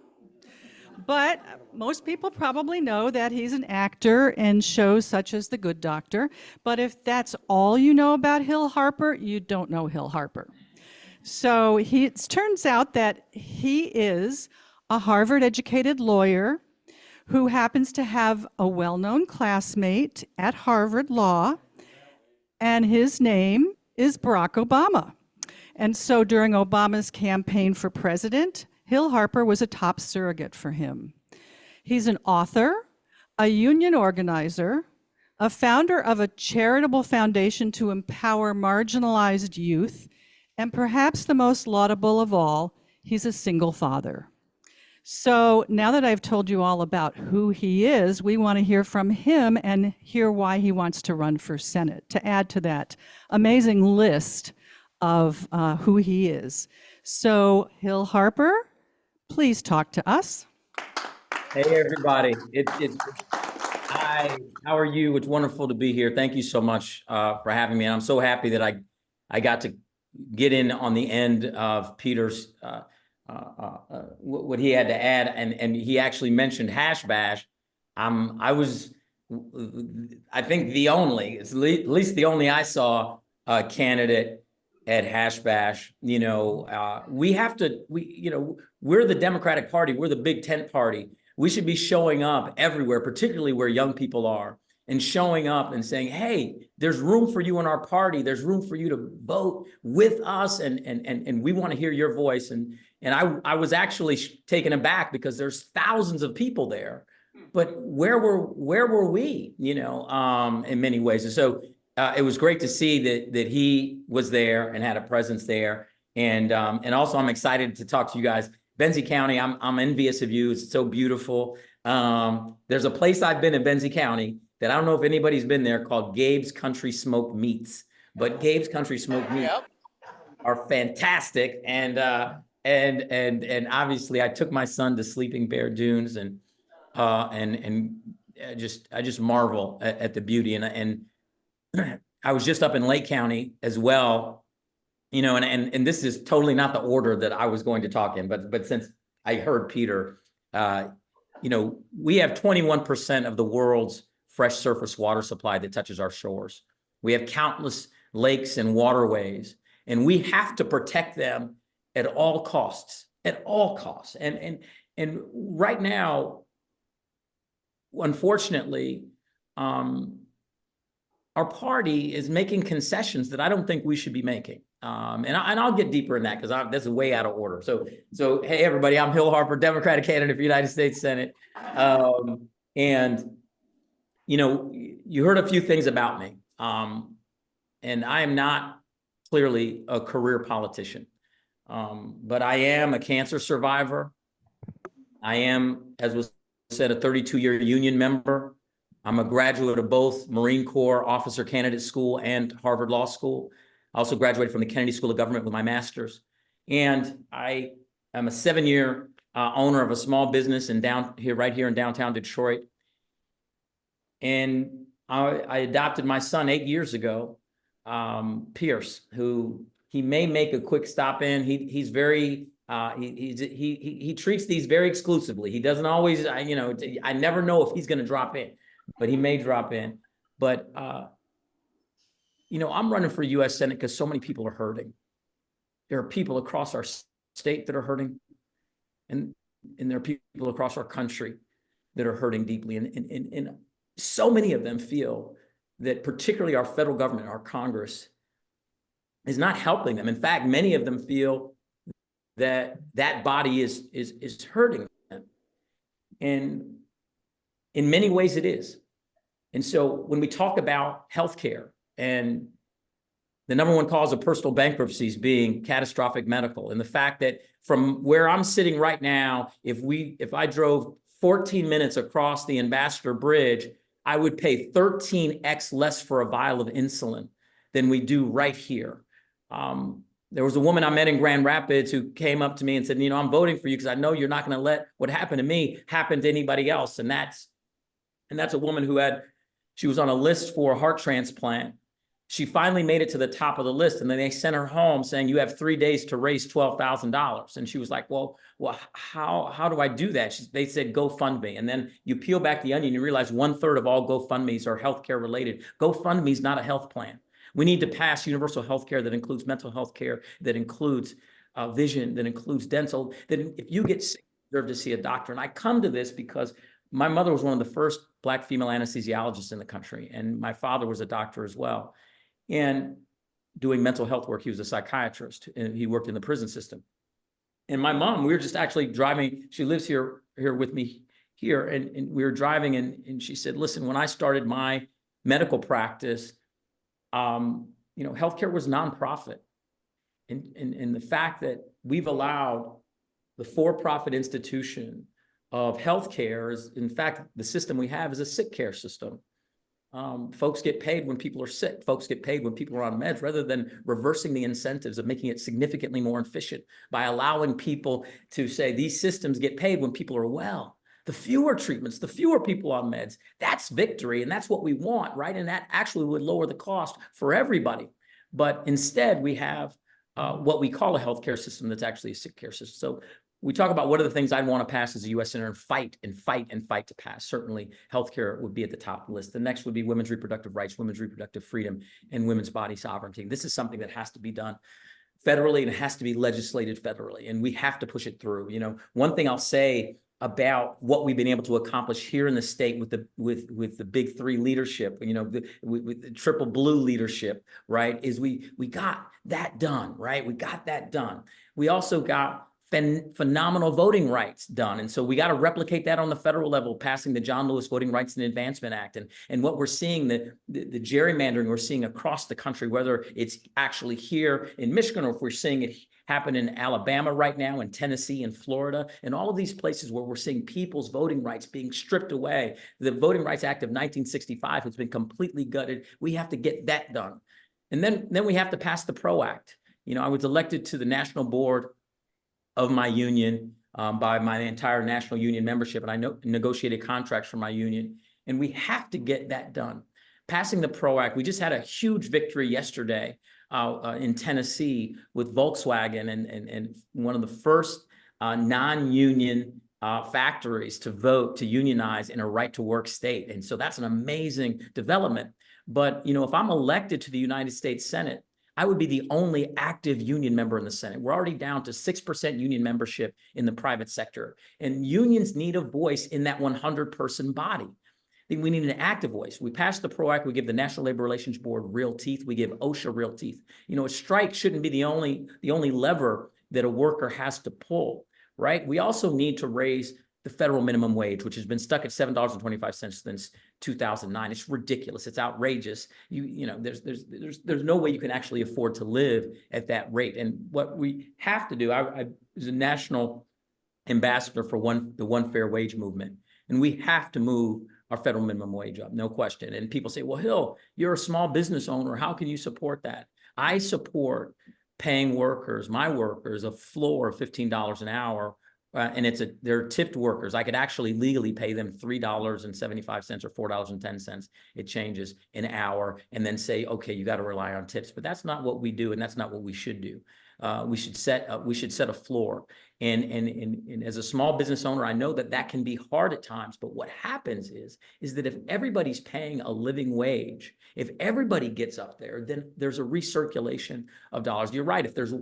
But most people probably know that he's an actor in shows such as The Good Doctor. But if that's all you know about Hill Harper, you don't know Hill Harper. So it turns out that he is a Harvard-educated lawyer who happens to have a well-known classmate at Harvard Law, and his name is Barack Obama. And so during Obama's campaign for president, Hill Harper was a top surrogate for him. He's an author, a union organizer, a founder of a charitable foundation to empower marginalized youth, and perhaps the most laudable of all, he's a single father. So now that I've told you all about who he is, we want to hear from him and hear why he wants to run for Senate, to add to that amazing list of who he is. So Hill Harper, please talk to us. Hey, everybody. Hi, how are you? It's wonderful to be here. Thank you so much for having me. And I'm so happy that I got to get in on the end of Peter's, what he had to add. And he actually mentioned Hash Bash. I was, I think the only, at least the only I saw candidate at Hash Bash. You know, we're the Democratic Party. We're the big tent party. We should be showing up everywhere, particularly where young people are, and showing up and saying, hey, there's room for you in our party. There's room for you to vote with us. And we want to hear your voice. And I was actually taken aback because there's thousands of people there, but where were we, you know, in many ways. And so it was great to see that he was there and had a presence there. And also I'm excited to talk to you guys. Benzie County, I'm envious of you. It's so beautiful. There's a place I've been in Benzie County that I don't know if anybody's been there, called Gabe's Country Smoked Meats. But Gabe's Country Smoked Meats are fantastic. And obviously I took my son to Sleeping Bear Dunes, and I just marvel at the beauty. And I was just up in Lake County as well, you know, and this is totally not the order that I was going to talk in, but since I heard Peter, you know, we have 21% of the world's fresh surface water supply that touches our shores. We have countless lakes and waterways, and we have to protect them at all costs, And right now, unfortunately, our party is making concessions that I don't think we should be making. And I'll get deeper in that because this is way out of order. So hey, everybody, I'm Hill Harper, Democratic candidate for United States Senate. And, you know, you heard a few things about me. And I am not clearly a career politician, but I am a cancer survivor. I am, as was said, a 32-year union member. I'm a graduate of both Marine Corps Officer Candidate School and Harvard Law School. I also graduated from the Kennedy School of Government with my master's. And I am a 7-year owner of a small business right here in downtown Detroit. And I adopted my son 8 years ago, Pierce, who he may make a quick stop in. He's very, he treats these very exclusively. He doesn't always, I never know if he's going to drop in, but he may drop in. But, I'm running for U.S. Senate because so many people are hurting. There are people across our state that are hurting, and there are people across our country that are hurting deeply. And so many of them feel that particularly our federal government, our Congress, is not helping them. In fact, many of them feel that that body is hurting them. And in many ways it is. And so when we talk about healthcare, and the number one cause of personal bankruptcies being catastrophic medical, and the fact that from where I'm sitting right now, if I drove 14 minutes across the Ambassador Bridge, I would pay 13x less for a vial of insulin than we do right here. There was a woman I met in Grand Rapids who came up to me and said, I'm voting for you because I know you're not going to let what happened to me happen to anybody else. And that's a woman who she was on a list for a heart transplant. She finally made it to the top of the list, and then they sent her home saying, you have 3 days to raise $12,000. And she was like, well, how do I do that? They said, GoFundMe. And then you peel back the onion, you realize 1/3 of all GoFundMes are healthcare related. GoFundMe is not a health plan. We need to pass universal health care that includes mental health care, that includes vision, that includes dental, that if you get sick, you deserve to see a doctor. And I come to this because my mother was one of the first Black female anesthesiologists in the country, and my father was a doctor as well. And doing mental health work, he was a psychiatrist, and he worked in the prison system. And my mom, we were just actually driving, she lives here with me here, and we were driving, and she said, listen, when I started my medical practice, healthcare was nonprofit. And the fact that we've allowed the for-profit institution of healthcare is, in fact, the system we have is a sick care system. Folks get paid when people are sick. Folks get paid when people are on meds, rather than reversing the incentives of making it significantly more efficient by allowing people to say these systems get paid when people are well. The fewer treatments, the fewer people on meds, that's victory. And that's what we want, right? And that actually would lower the cost for everybody. But instead, we have what we call a healthcare system that's actually a sick care system. So we talk about what are the things I'd want to pass as a U.S. Senator, and fight to pass. Certainly, healthcare would be at the top of the list. The next would be women's reproductive rights, women's reproductive freedom, and women's body sovereignty. This is something that has to be done federally, and it has to be legislated federally, and we have to push it through. One thing I'll say about what we've been able to accomplish here in the state with the big three leadership, with the triple blue leadership, right, is we got that done, right? We got that done. We also got phenomenal voting rights done. And so we got to replicate that on the federal level, passing the John Lewis Voting Rights and Advancement Act. And what we're seeing, the gerrymandering we're seeing across the country, whether it's actually here in Michigan, or if we're seeing it happen in Alabama right now, in Tennessee, in Florida, and all of these places where we're seeing people's voting rights being stripped away. The Voting Rights Act of 1965 has been completely gutted. We have to get that done. And then we have to pass the PRO Act. I was elected to the national board of my union by my entire national union membership, and I negotiated contracts for my union, and we have to get that done. Passing the PRO Act, we just had a huge victory yesterday in Tennessee with Volkswagen, and one of the first non-union factories to vote to unionize in a right-to-work state. And so that's an amazing development. But if I'm elected to the United States Senate, I would be the only active union member in the Senate. We're already down to 6% union membership in the private sector. And unions need a voice in that 100-person body. think we need an active voice. We passed the PRO Act, we give the National Labor Relations Board real teeth, we give OSHA real teeth. You know, a strike shouldn't be the only lever that a worker has to pull, right? We also need to raise the federal minimum wage, which has been stuck at $7.25 since 2009. It's ridiculous. It's outrageous. You know, there's no way you can actually afford to live at that rate. And what we have to do, I was a national ambassador for the One Fair Wage movement, and we have to move our federal minimum wage up, no question. And people say, well, Hill, you're a small business owner. How can you support that? I support paying workers, my workers, a floor of $15 an hour. And they're tipped workers. I could actually legally pay them $3.75 or $4.10. It changes an hour, and then say, okay, you got to rely on tips. But that's not what we do, and that's not what we should do. We should set a floor. And as a small business owner, I know that can be hard at times. But what happens is that if everybody's paying a living wage, if everybody gets up there, then there's a recirculation of dollars. You're right. If there's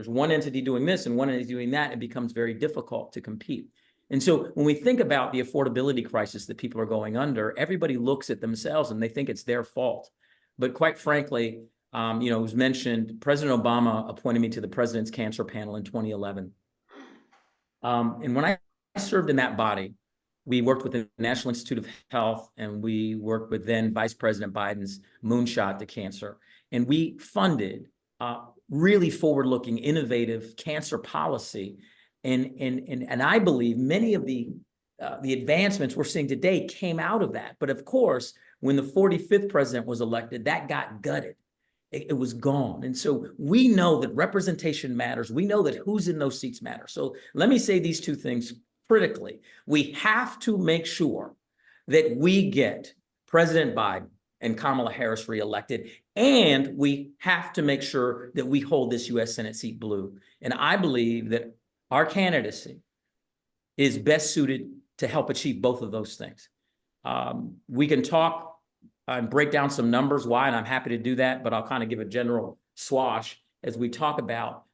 one entity doing this and one entity doing that, it becomes very difficult to compete. And so when we think about the affordability crisis that people are going under, everybody looks at themselves and they think it's their fault. But quite frankly, you know, it was mentioned, President Obama appointed me to the President's Cancer Panel in 2011. And when I served in that body, we worked with the National Institute of Health, and we worked with then Vice President Biden's moonshot to cancer. And we funded really forward-looking, innovative cancer policy. And I believe many of the advancements we're seeing today came out of that. But of course, when the 45th president was elected, that got gutted. It was gone. And so we know that representation matters. We know that who's in those seats matters. So let me say these two things critically. We have to make sure that we get President Biden and Kamala Harris reelected, and we have to make sure that we hold this U.S. Senate seat blue. And I believe that our candidacy is best suited to help achieve both of those things. We can talk and break down some numbers why, and I'm happy to do that, but I'll kind of give a general swash as we talk about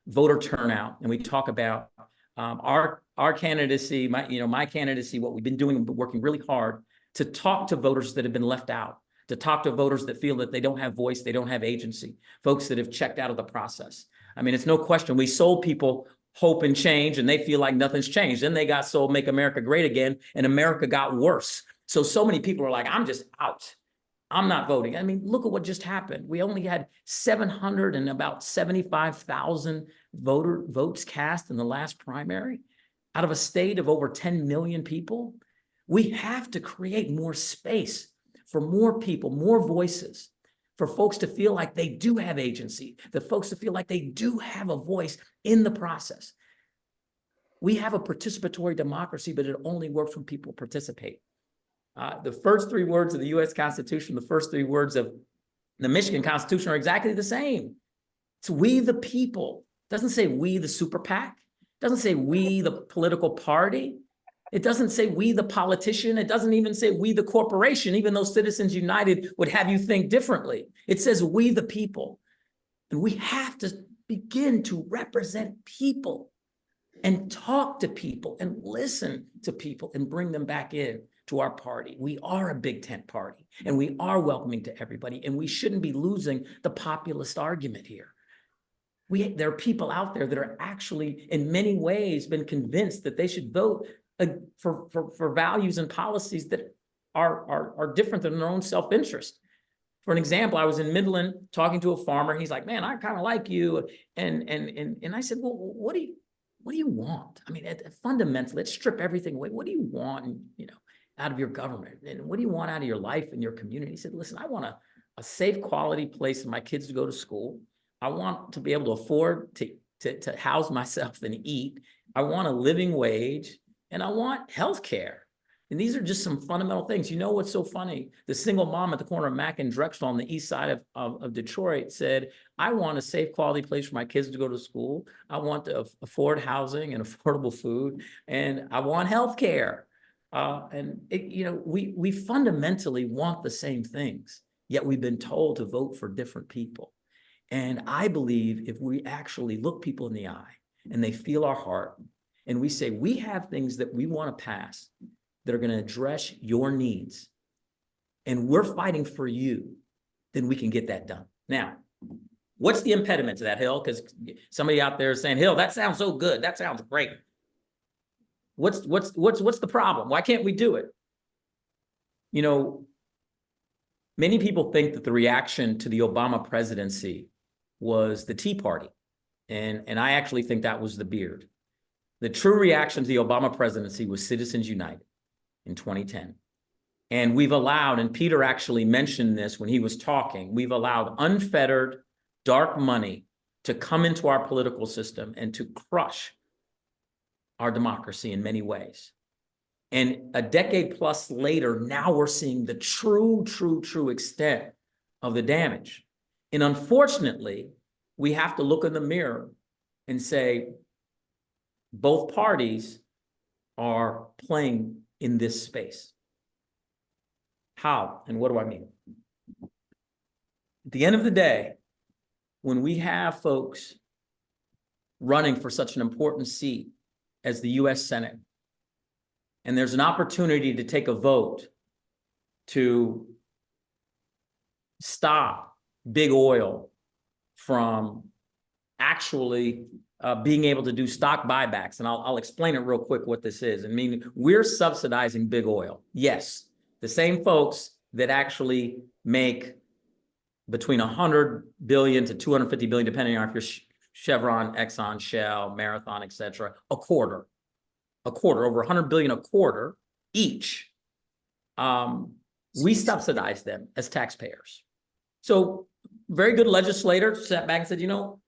voter turnout and we talk about our candidacy, my candidacy, what we've been doing, working really hard to talk to voters that have been left out, to talk to voters that feel that they don't have voice, they don't have agency, folks that have checked out of the process. I mean, it's no question. We sold people hope and change, and they feel like nothing's changed. Then they got sold Make America Great Again, and America got worse. So many people are like, I'm just out. I'm not voting. I mean, look at what just happened. We only had 775,000 votes cast in the last primary out of a state of over 10 million people. We have to create more space for more people, more voices, for folks to feel like they do have agency, the folks to feel like they do have a voice in the process. We have a participatory democracy, but it only works when people participate. The first three words of the U.S. Constitution, the first three words of the Michigan Constitution are exactly the same. It's we the people. It doesn't say we the super PAC. It doesn't say we the political party. It doesn't say we the politician. It doesn't even say we the corporation, even though Citizens United would have you think differently. It says we the people. And we have to begin to represent people and talk to people and listen to people and bring them back in to our party. We are a big tent party, and we are welcoming to everybody, and we shouldn't be losing the populist argument here. There are people out there that are actually, in many ways, been convinced that they should vote for values and policies that are different than their own self-interest. For an example, I was in Midland talking to a farmer. He's like, man, I kind of like you. And I said, well, what do you want? I mean, fundamentally, let's strip everything away. What do you want, out of your government? And what do you want out of your life and your community? He said, listen, I want a safe, quality place for my kids to go to school. I want to be able to afford to house myself and eat. I want a living wage, and I want health care. And these are just some fundamental things. You know what's so funny? The single mom at the corner of Mack and Drexel on the east side of Detroit said, I want a safe, quality place for my kids to go to school. I want to afford housing and affordable food, and I want health care. We fundamentally want the same things, yet we've been told to vote for different people. And I believe if we actually look people in the eye and they feel our heart, and we say, we have things that we want to pass that are going to address your needs, and we're fighting for you, then we can get that done. Now, what's the impediment to that, Hill? Because somebody out there is saying, Hill, that sounds so good. That sounds great. What's the problem? Why can't we do it? You know, many people think that the reaction to the Obama presidency was the Tea Party. And I actually think that was the beard. The true reaction to the Obama presidency was Citizens United in 2010. And we've allowed, and Peter actually mentioned this when he was talking, we've allowed unfettered dark money to come into our political system and to crush our democracy in many ways. And a decade plus later, now we're seeing the true extent of the damage. And unfortunately, we have to look in the mirror and say, both parties are playing in this space. How and what do I mean? At the end of the day, when we have folks running for such an important seat as the US Senate, and there's an opportunity to take a vote to stop big oil from actually being able to do stock buybacks. And I'll explain it real quick what this is. I mean, we're subsidizing big oil. Yes, the same folks that actually make between 100 billion to 250 billion, depending on if you're Chevron, Exxon, Shell, Marathon, et cetera, a quarter, over 100 billion a quarter each. We subsidize them as taxpayers. So very good legislators sat back and said, you know,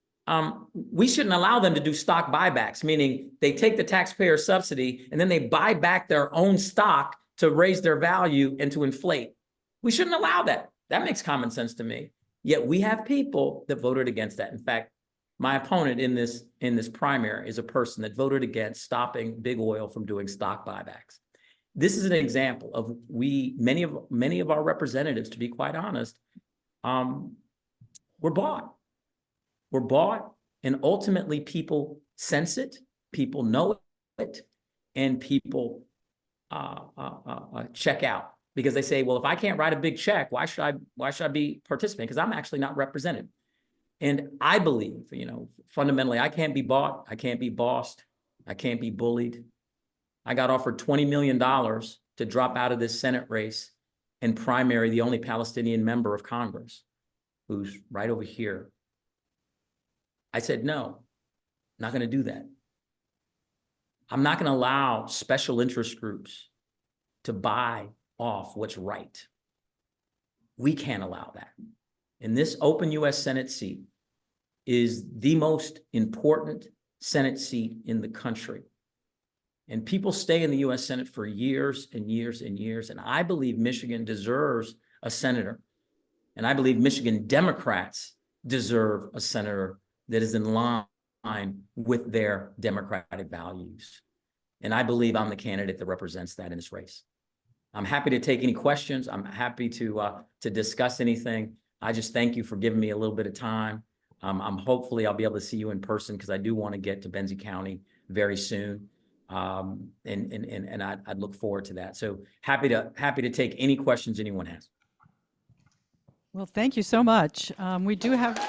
we shouldn't allow them to do stock buybacks, meaning they take the taxpayer subsidy and then they buy back their own stock to raise their value and to inflate. We shouldn't allow that. That makes common sense to me. Yet we have people that voted against that. In fact, my opponent in this primary is a person that voted against stopping big oil from doing stock buybacks. This is an example of many of our representatives, to be quite honest, were bought. We're bought, and ultimately people sense it, people know it, and people check out because they say, well, if I can't write a big check, why should I be participating? Because I'm actually not represented. And I believe, you know, fundamentally, I can't be bought, I can't be bossed, I can't be bullied. I got offered $20 million to drop out of this Senate race and primary the only Palestinian member of Congress, who's right over here. I said, no, not going to do that. I'm not going to allow special interest groups to buy off what's right. We can't allow that. And this open U.S. Senate seat is the most important Senate seat in the country. And people stay in the U.S. Senate for years and years and years. And I believe Michigan deserves a senator. And I believe Michigan Democrats deserve a senator that is in line with their democratic values. And I believe I'm the candidate that represents that in this race. I'm happy to take any questions. I'm happy to discuss anything. I just thank you for giving me a little bit of time. Hopefully I'll be able to see you in person because I do want to get to Benzie County very soon. And I'd look forward to that. So happy to take any questions anyone has. Well, thank you so much. We do have.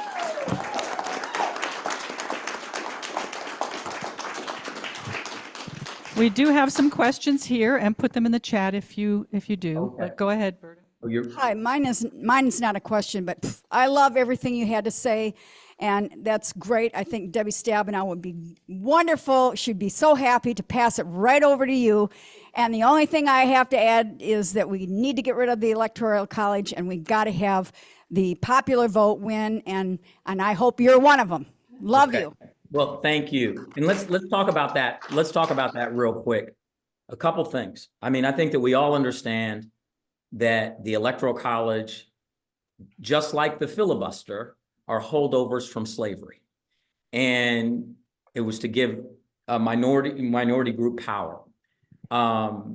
We do have some questions here, and put them in the chat if you do. Okay. But go ahead, Berta. Hi, mine is not a question, but I love everything you had to say, and that's great. I think Debbie Stabenow would be wonderful. She'd be so happy to pass it right over to you. And the only thing I have to add is that we need to get rid of the Electoral College, and we got to have the popular vote win, and I hope you're one of them. Love you. Well, thank you. And let's talk about that. Let's talk about that real quick. A couple things. I mean, I think that we all understand that the Electoral College, just like the filibuster, are holdovers from slavery. And it was to give a minority group power. And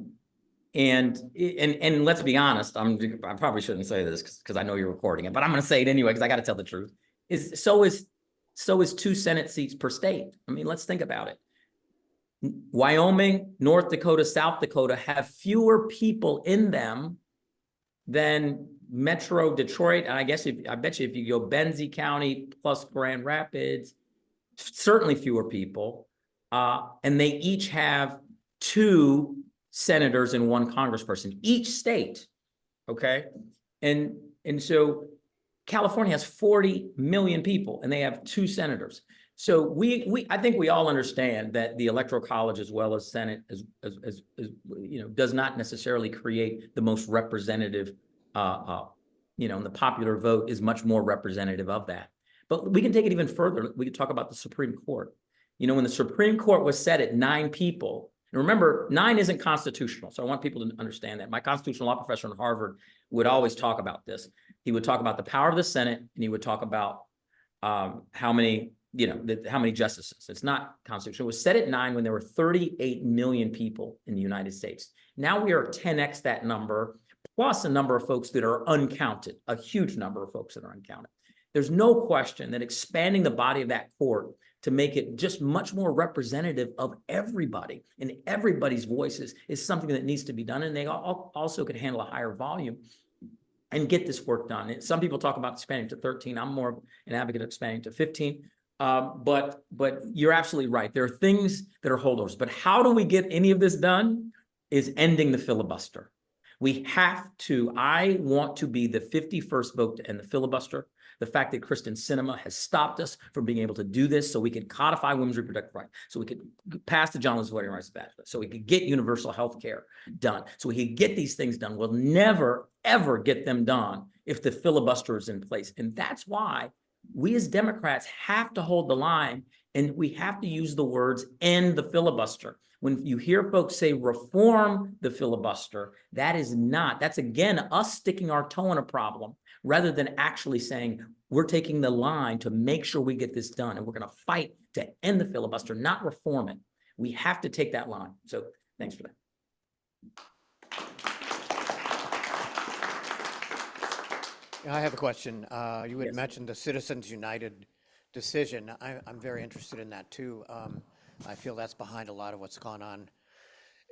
let's be honest, I probably shouldn't say this because I know you're recording it, but I'm going to say it anyway because I got to tell the truth. So is 2 Senate seats per state. I mean, let's think about it. Wyoming, North Dakota, South Dakota have fewer people in them than Metro Detroit. And I bet you if you go Benzie County plus Grand Rapids, certainly fewer people. And they each have 2 senators and 1 congressperson, each state. Okay. And so California has 40 million people and they have 2 senators. So I think we all understand that the Electoral College as well as Senate does not necessarily create the most representative, and the popular vote is much more representative of that. But we can take it even further. We can talk about the Supreme Court. When the Supreme Court was set at 9 people, and remember, 9 isn't constitutional. So I want people to understand that. My constitutional law professor in Harvard would always talk about this. He would talk about the power of the Senate, and he would talk about how many justices. It's not constitutional. It was set at 9 when there were 38 million people in the United States. Now we are 10x that number, plus a number of folks that are uncounted, a huge number of folks that are uncounted. There's no question that expanding the body of that court to make it just much more representative of everybody and everybody's voices is something that needs to be done. And they also could handle a higher volume and get this work done. Some people talk about expanding to 13. I'm more an advocate of expanding to 15. But you're absolutely right. There are things that are holdovers. But how do we get any of this done? Is ending the filibuster. We have to. I want to be the 51st vote to end the filibuster. The fact that Kristen Sinema has stopped us from being able to do this so we could codify women's reproductive rights, so we could pass the John Lewis Voting Rights Act, so we could get universal health care done, so we could get these things done. We'll never, ever get them done if the filibuster is in place. And that's why we as Democrats have to hold the line, and we have to use the words end the filibuster. When you hear folks say reform the filibuster, that's again us sticking our toe in a problem rather than actually saying we're taking the line to make sure we get this done and we're going to fight to end the filibuster, not reform it. We have to take that line. So thanks for that. I have a question. You had mentioned the Citizens United decision. I'm very interested in that too. I feel that's behind a lot of what's gone on.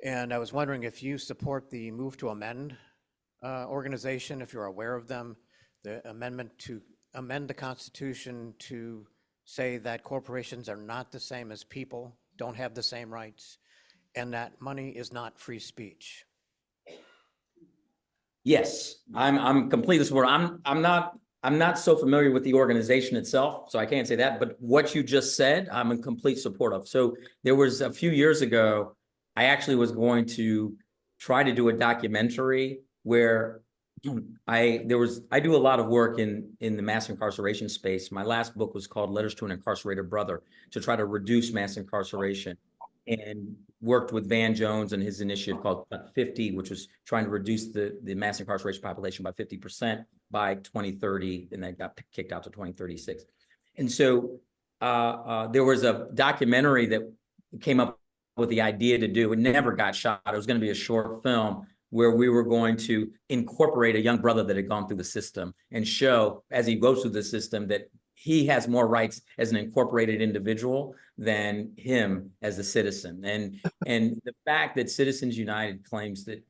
And I was wondering if you support the Move to Amend organization, if you're aware of them, the amendment to amend the Constitution to say that corporations are not the same as people, don't have the same rights, and that money is not free speech. Yes, I'm completely supportive. I'm not so familiar with the organization itself, so I can't say that. But what you just said, I'm in complete support of. So there was a few years ago, I actually was going to try to do a documentary where I do a lot of work in the mass incarceration space. My last book was called Letters to an Incarcerated Brother, to try to reduce mass incarceration, and worked with Van Jones and his initiative called 50, which was trying to reduce the mass incarceration population by 50% by 2030, and then got kicked out to 2036. And so there was a documentary that came up with the idea to do, it never got shot. It was going to be a short film where we were going to incorporate a young brother that had gone through the system and show, as he goes through the system, that he has more rights as an incorporated individual than him as a citizen. And the fact that Citizens United claims that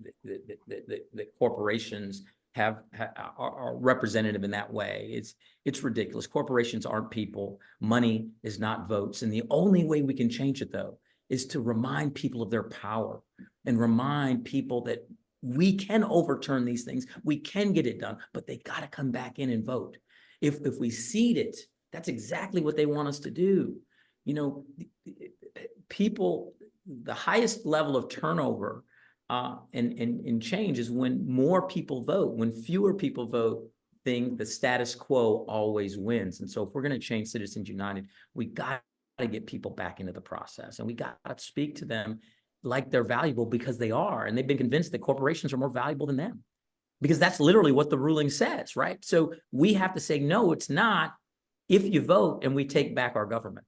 corporations are representative in that way, it's ridiculous. Corporations aren't people. Money is not votes. And the only way we can change it, though, is to remind people of their power and remind people that we can overturn these things. We can get it done, but they got to come back in and vote. If we cede it, that's exactly what they want us to do. People, the highest level of turnover and change is when more people vote. When fewer people vote, the status quo always wins. And so if we're going to change Citizens United, we got to get people back into the process, and we got to speak to them like they're valuable, because they are, and they've been convinced that corporations are more valuable than them, because that's literally what the ruling says, right? So we have to say, no, it's not, if you vote and we take back our government.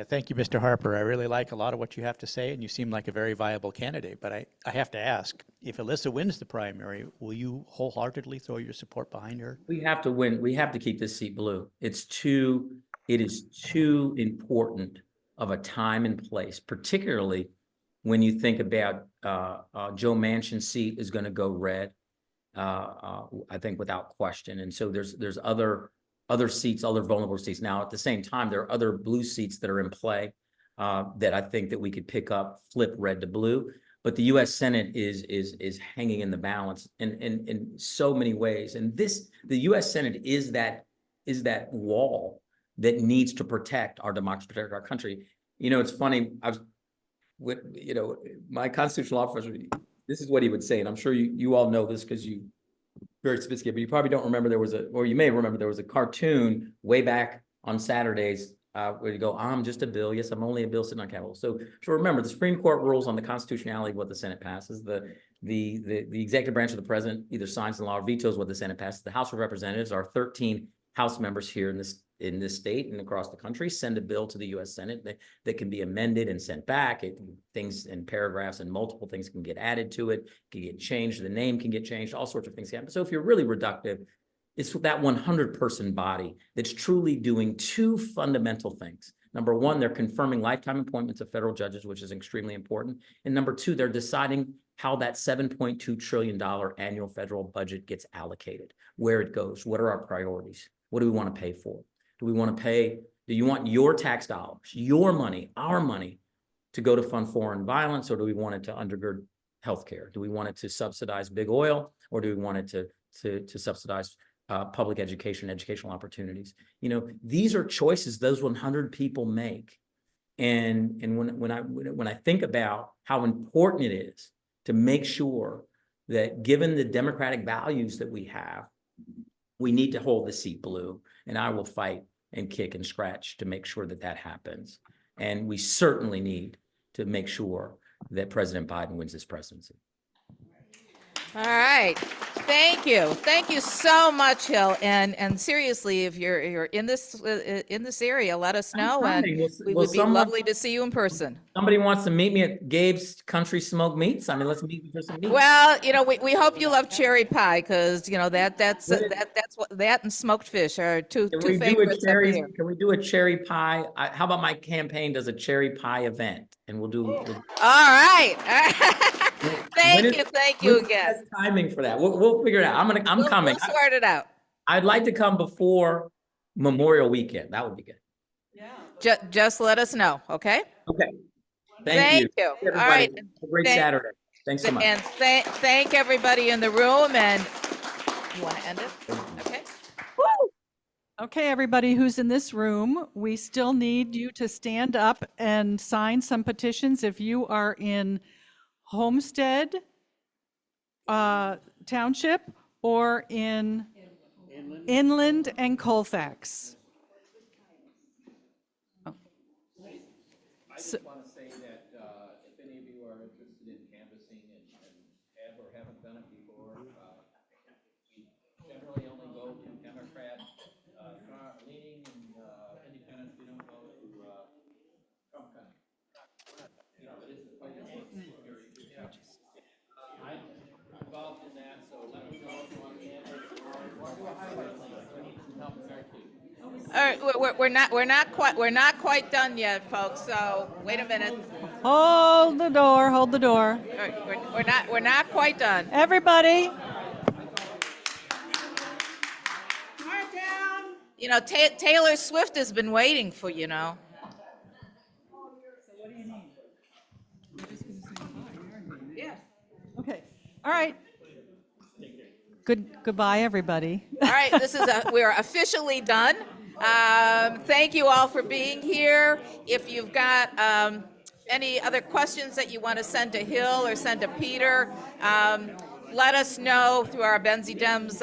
Thank you, Mr. Harper. I really like a lot of what you have to say, and you seem like a very viable candidate. But I have to ask, if Alyssa wins the primary, will you wholeheartedly throw your support behind her? We have to win. We have to keep this seat blue. It is too important of a time and place, particularly when you think about Joe Manchin's seat is going to go red, I think without question. And so there's other seats, other vulnerable seats. Now, at the same time, there are other blue seats that are in play that I think that we could pick up, flip red to blue. But the U.S. Senate is hanging in the balance in so many ways. And the U.S. Senate is that wall that needs to protect our democracy, protect our country. You know, it's funny. My constitutional officer, this is what he would say, and I'm sure you all know this because you very sophisticated, but you probably don't remember you may remember there was a cartoon way back on Saturdays where you go, I'm just a bill. Yes, I'm only a bill sitting on Capitol. So remember, the Supreme Court rules on the constitutionality of what the Senate passes. The executive branch of the president either signs the law or vetoes what the Senate passes. The House of Representatives, our 13 House members here in this state and across the country, send a bill to the U.S. Senate that can be amended and sent back. Things in paragraphs and multiple things can get added to it, can get changed, the name can get changed, all sorts of things happen. So if you're really reductive, it's that 100-person body that's truly doing two fundamental things. Number one, they're confirming lifetime appointments of federal judges, which is extremely important. And number two, they're deciding how that $7.2 trillion annual federal budget gets allocated, where it goes, what are our priorities, what do we want to pay for? Do you want your tax dollars, your money, our money to go to fund foreign violence, or do we want it to undergird healthcare? Do we want it to subsidize big oil, or do we want it to subsidize public education, educational opportunities? You know, these are choices those 100 people make. And when I think about how important it is to make sure that, given the democratic values that we have, we need to hold the seat blue, and I will fight and kick and scratch to make sure that happens. And we certainly need to make sure that President Biden wins this presidency. All right. Thank you. Thank you so much, Hill. And seriously, if you're in this area, let us know, and we would be lovely to see you in person. Somebody wants to meet me at Gabe's Country Smoked Meats. I mean, let's meet for some meats. Well, you know, we hope you love cherry pie, because you know that's what that and smoked fish are two favorites up here. Can we do a cherry pie? How about my campaign does a cherry pie event, and we'll do. All right. Thank you again. Timing for that. We'll figure it out. I'm coming. We'll sort it out. I'd like to come before Memorial Weekend. That would be good. Yeah. Just let us know, okay? Okay. Thank you. All right. Have a great Saturday. Thanks so much. And thank everybody in the room. And you want to end it? Okay. Woo! Okay, everybody who's in this room, we still need you to stand up and sign some petitions. If you are in Homestead Township or in Inland and Colfax. I just want to say that if any of you are interested in canvassing and have or haven't done it before, we generally only go to Democrat leaning and independents. We don't go to Trump kind. You know, it is quite important. I'm involved in that, so let me know if you want to help there too. All right, we're not quite done yet, folks. So wait a minute. Hold the door. Hold the door. All right, we're not quite done. Everybody. You know, Taylor Swift has been waiting for you know. What do you need? Yes. Okay. All right. Goodbye, everybody. All right, we're officially done. Thank you all for being here. If you've got any other questions that you want to send to Hill or send to Peter, let us know through our Benzie Dems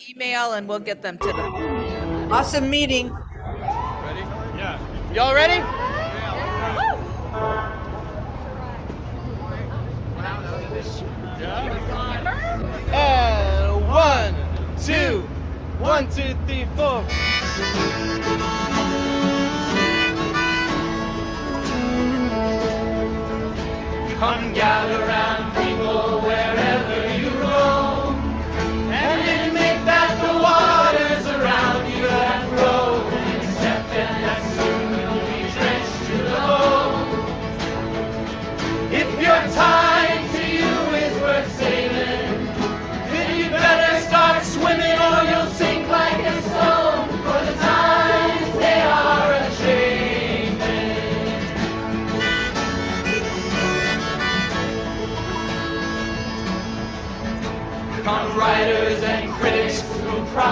email, and we'll get them to them. Awesome meeting. Ready? Yeah. Y'all ready? And 1, 2, 1, 2, 3, 4.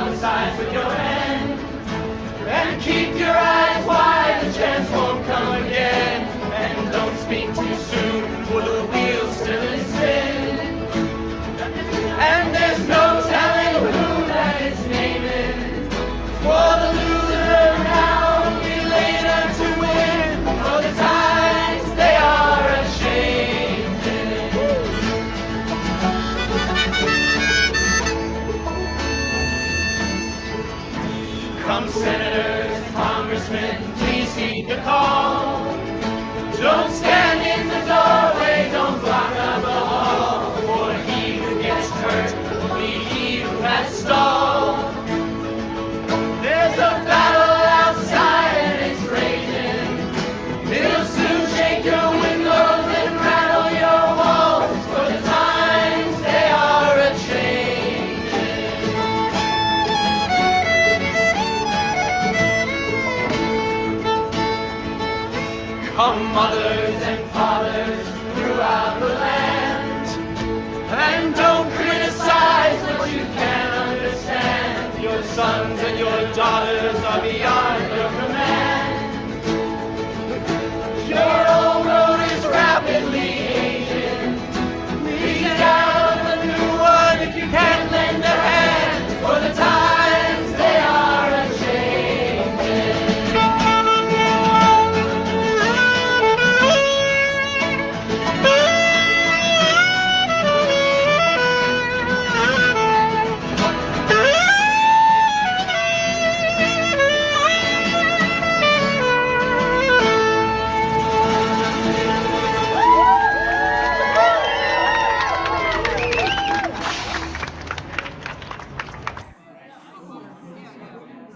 homicides with your hand. And keep your eyes wide, the chance won't come again. And don't speak too soon, for the wheel's still in spin. And there's no telling who that is naming. For the loser now will be later to win. For the times they are a-changing. Come senators, congressmen, please heed the call. Don't stand in the doorway, don't block up the hall. For he who gets hurt will be he who has stalled. There's a battle outside and it's raging. It'll soon shake your windows and rattle your walls. For the times they are a-changing. Come mothers and fathers throughout the land, and don't criticize what you can't understand. Your sons and your daughters are the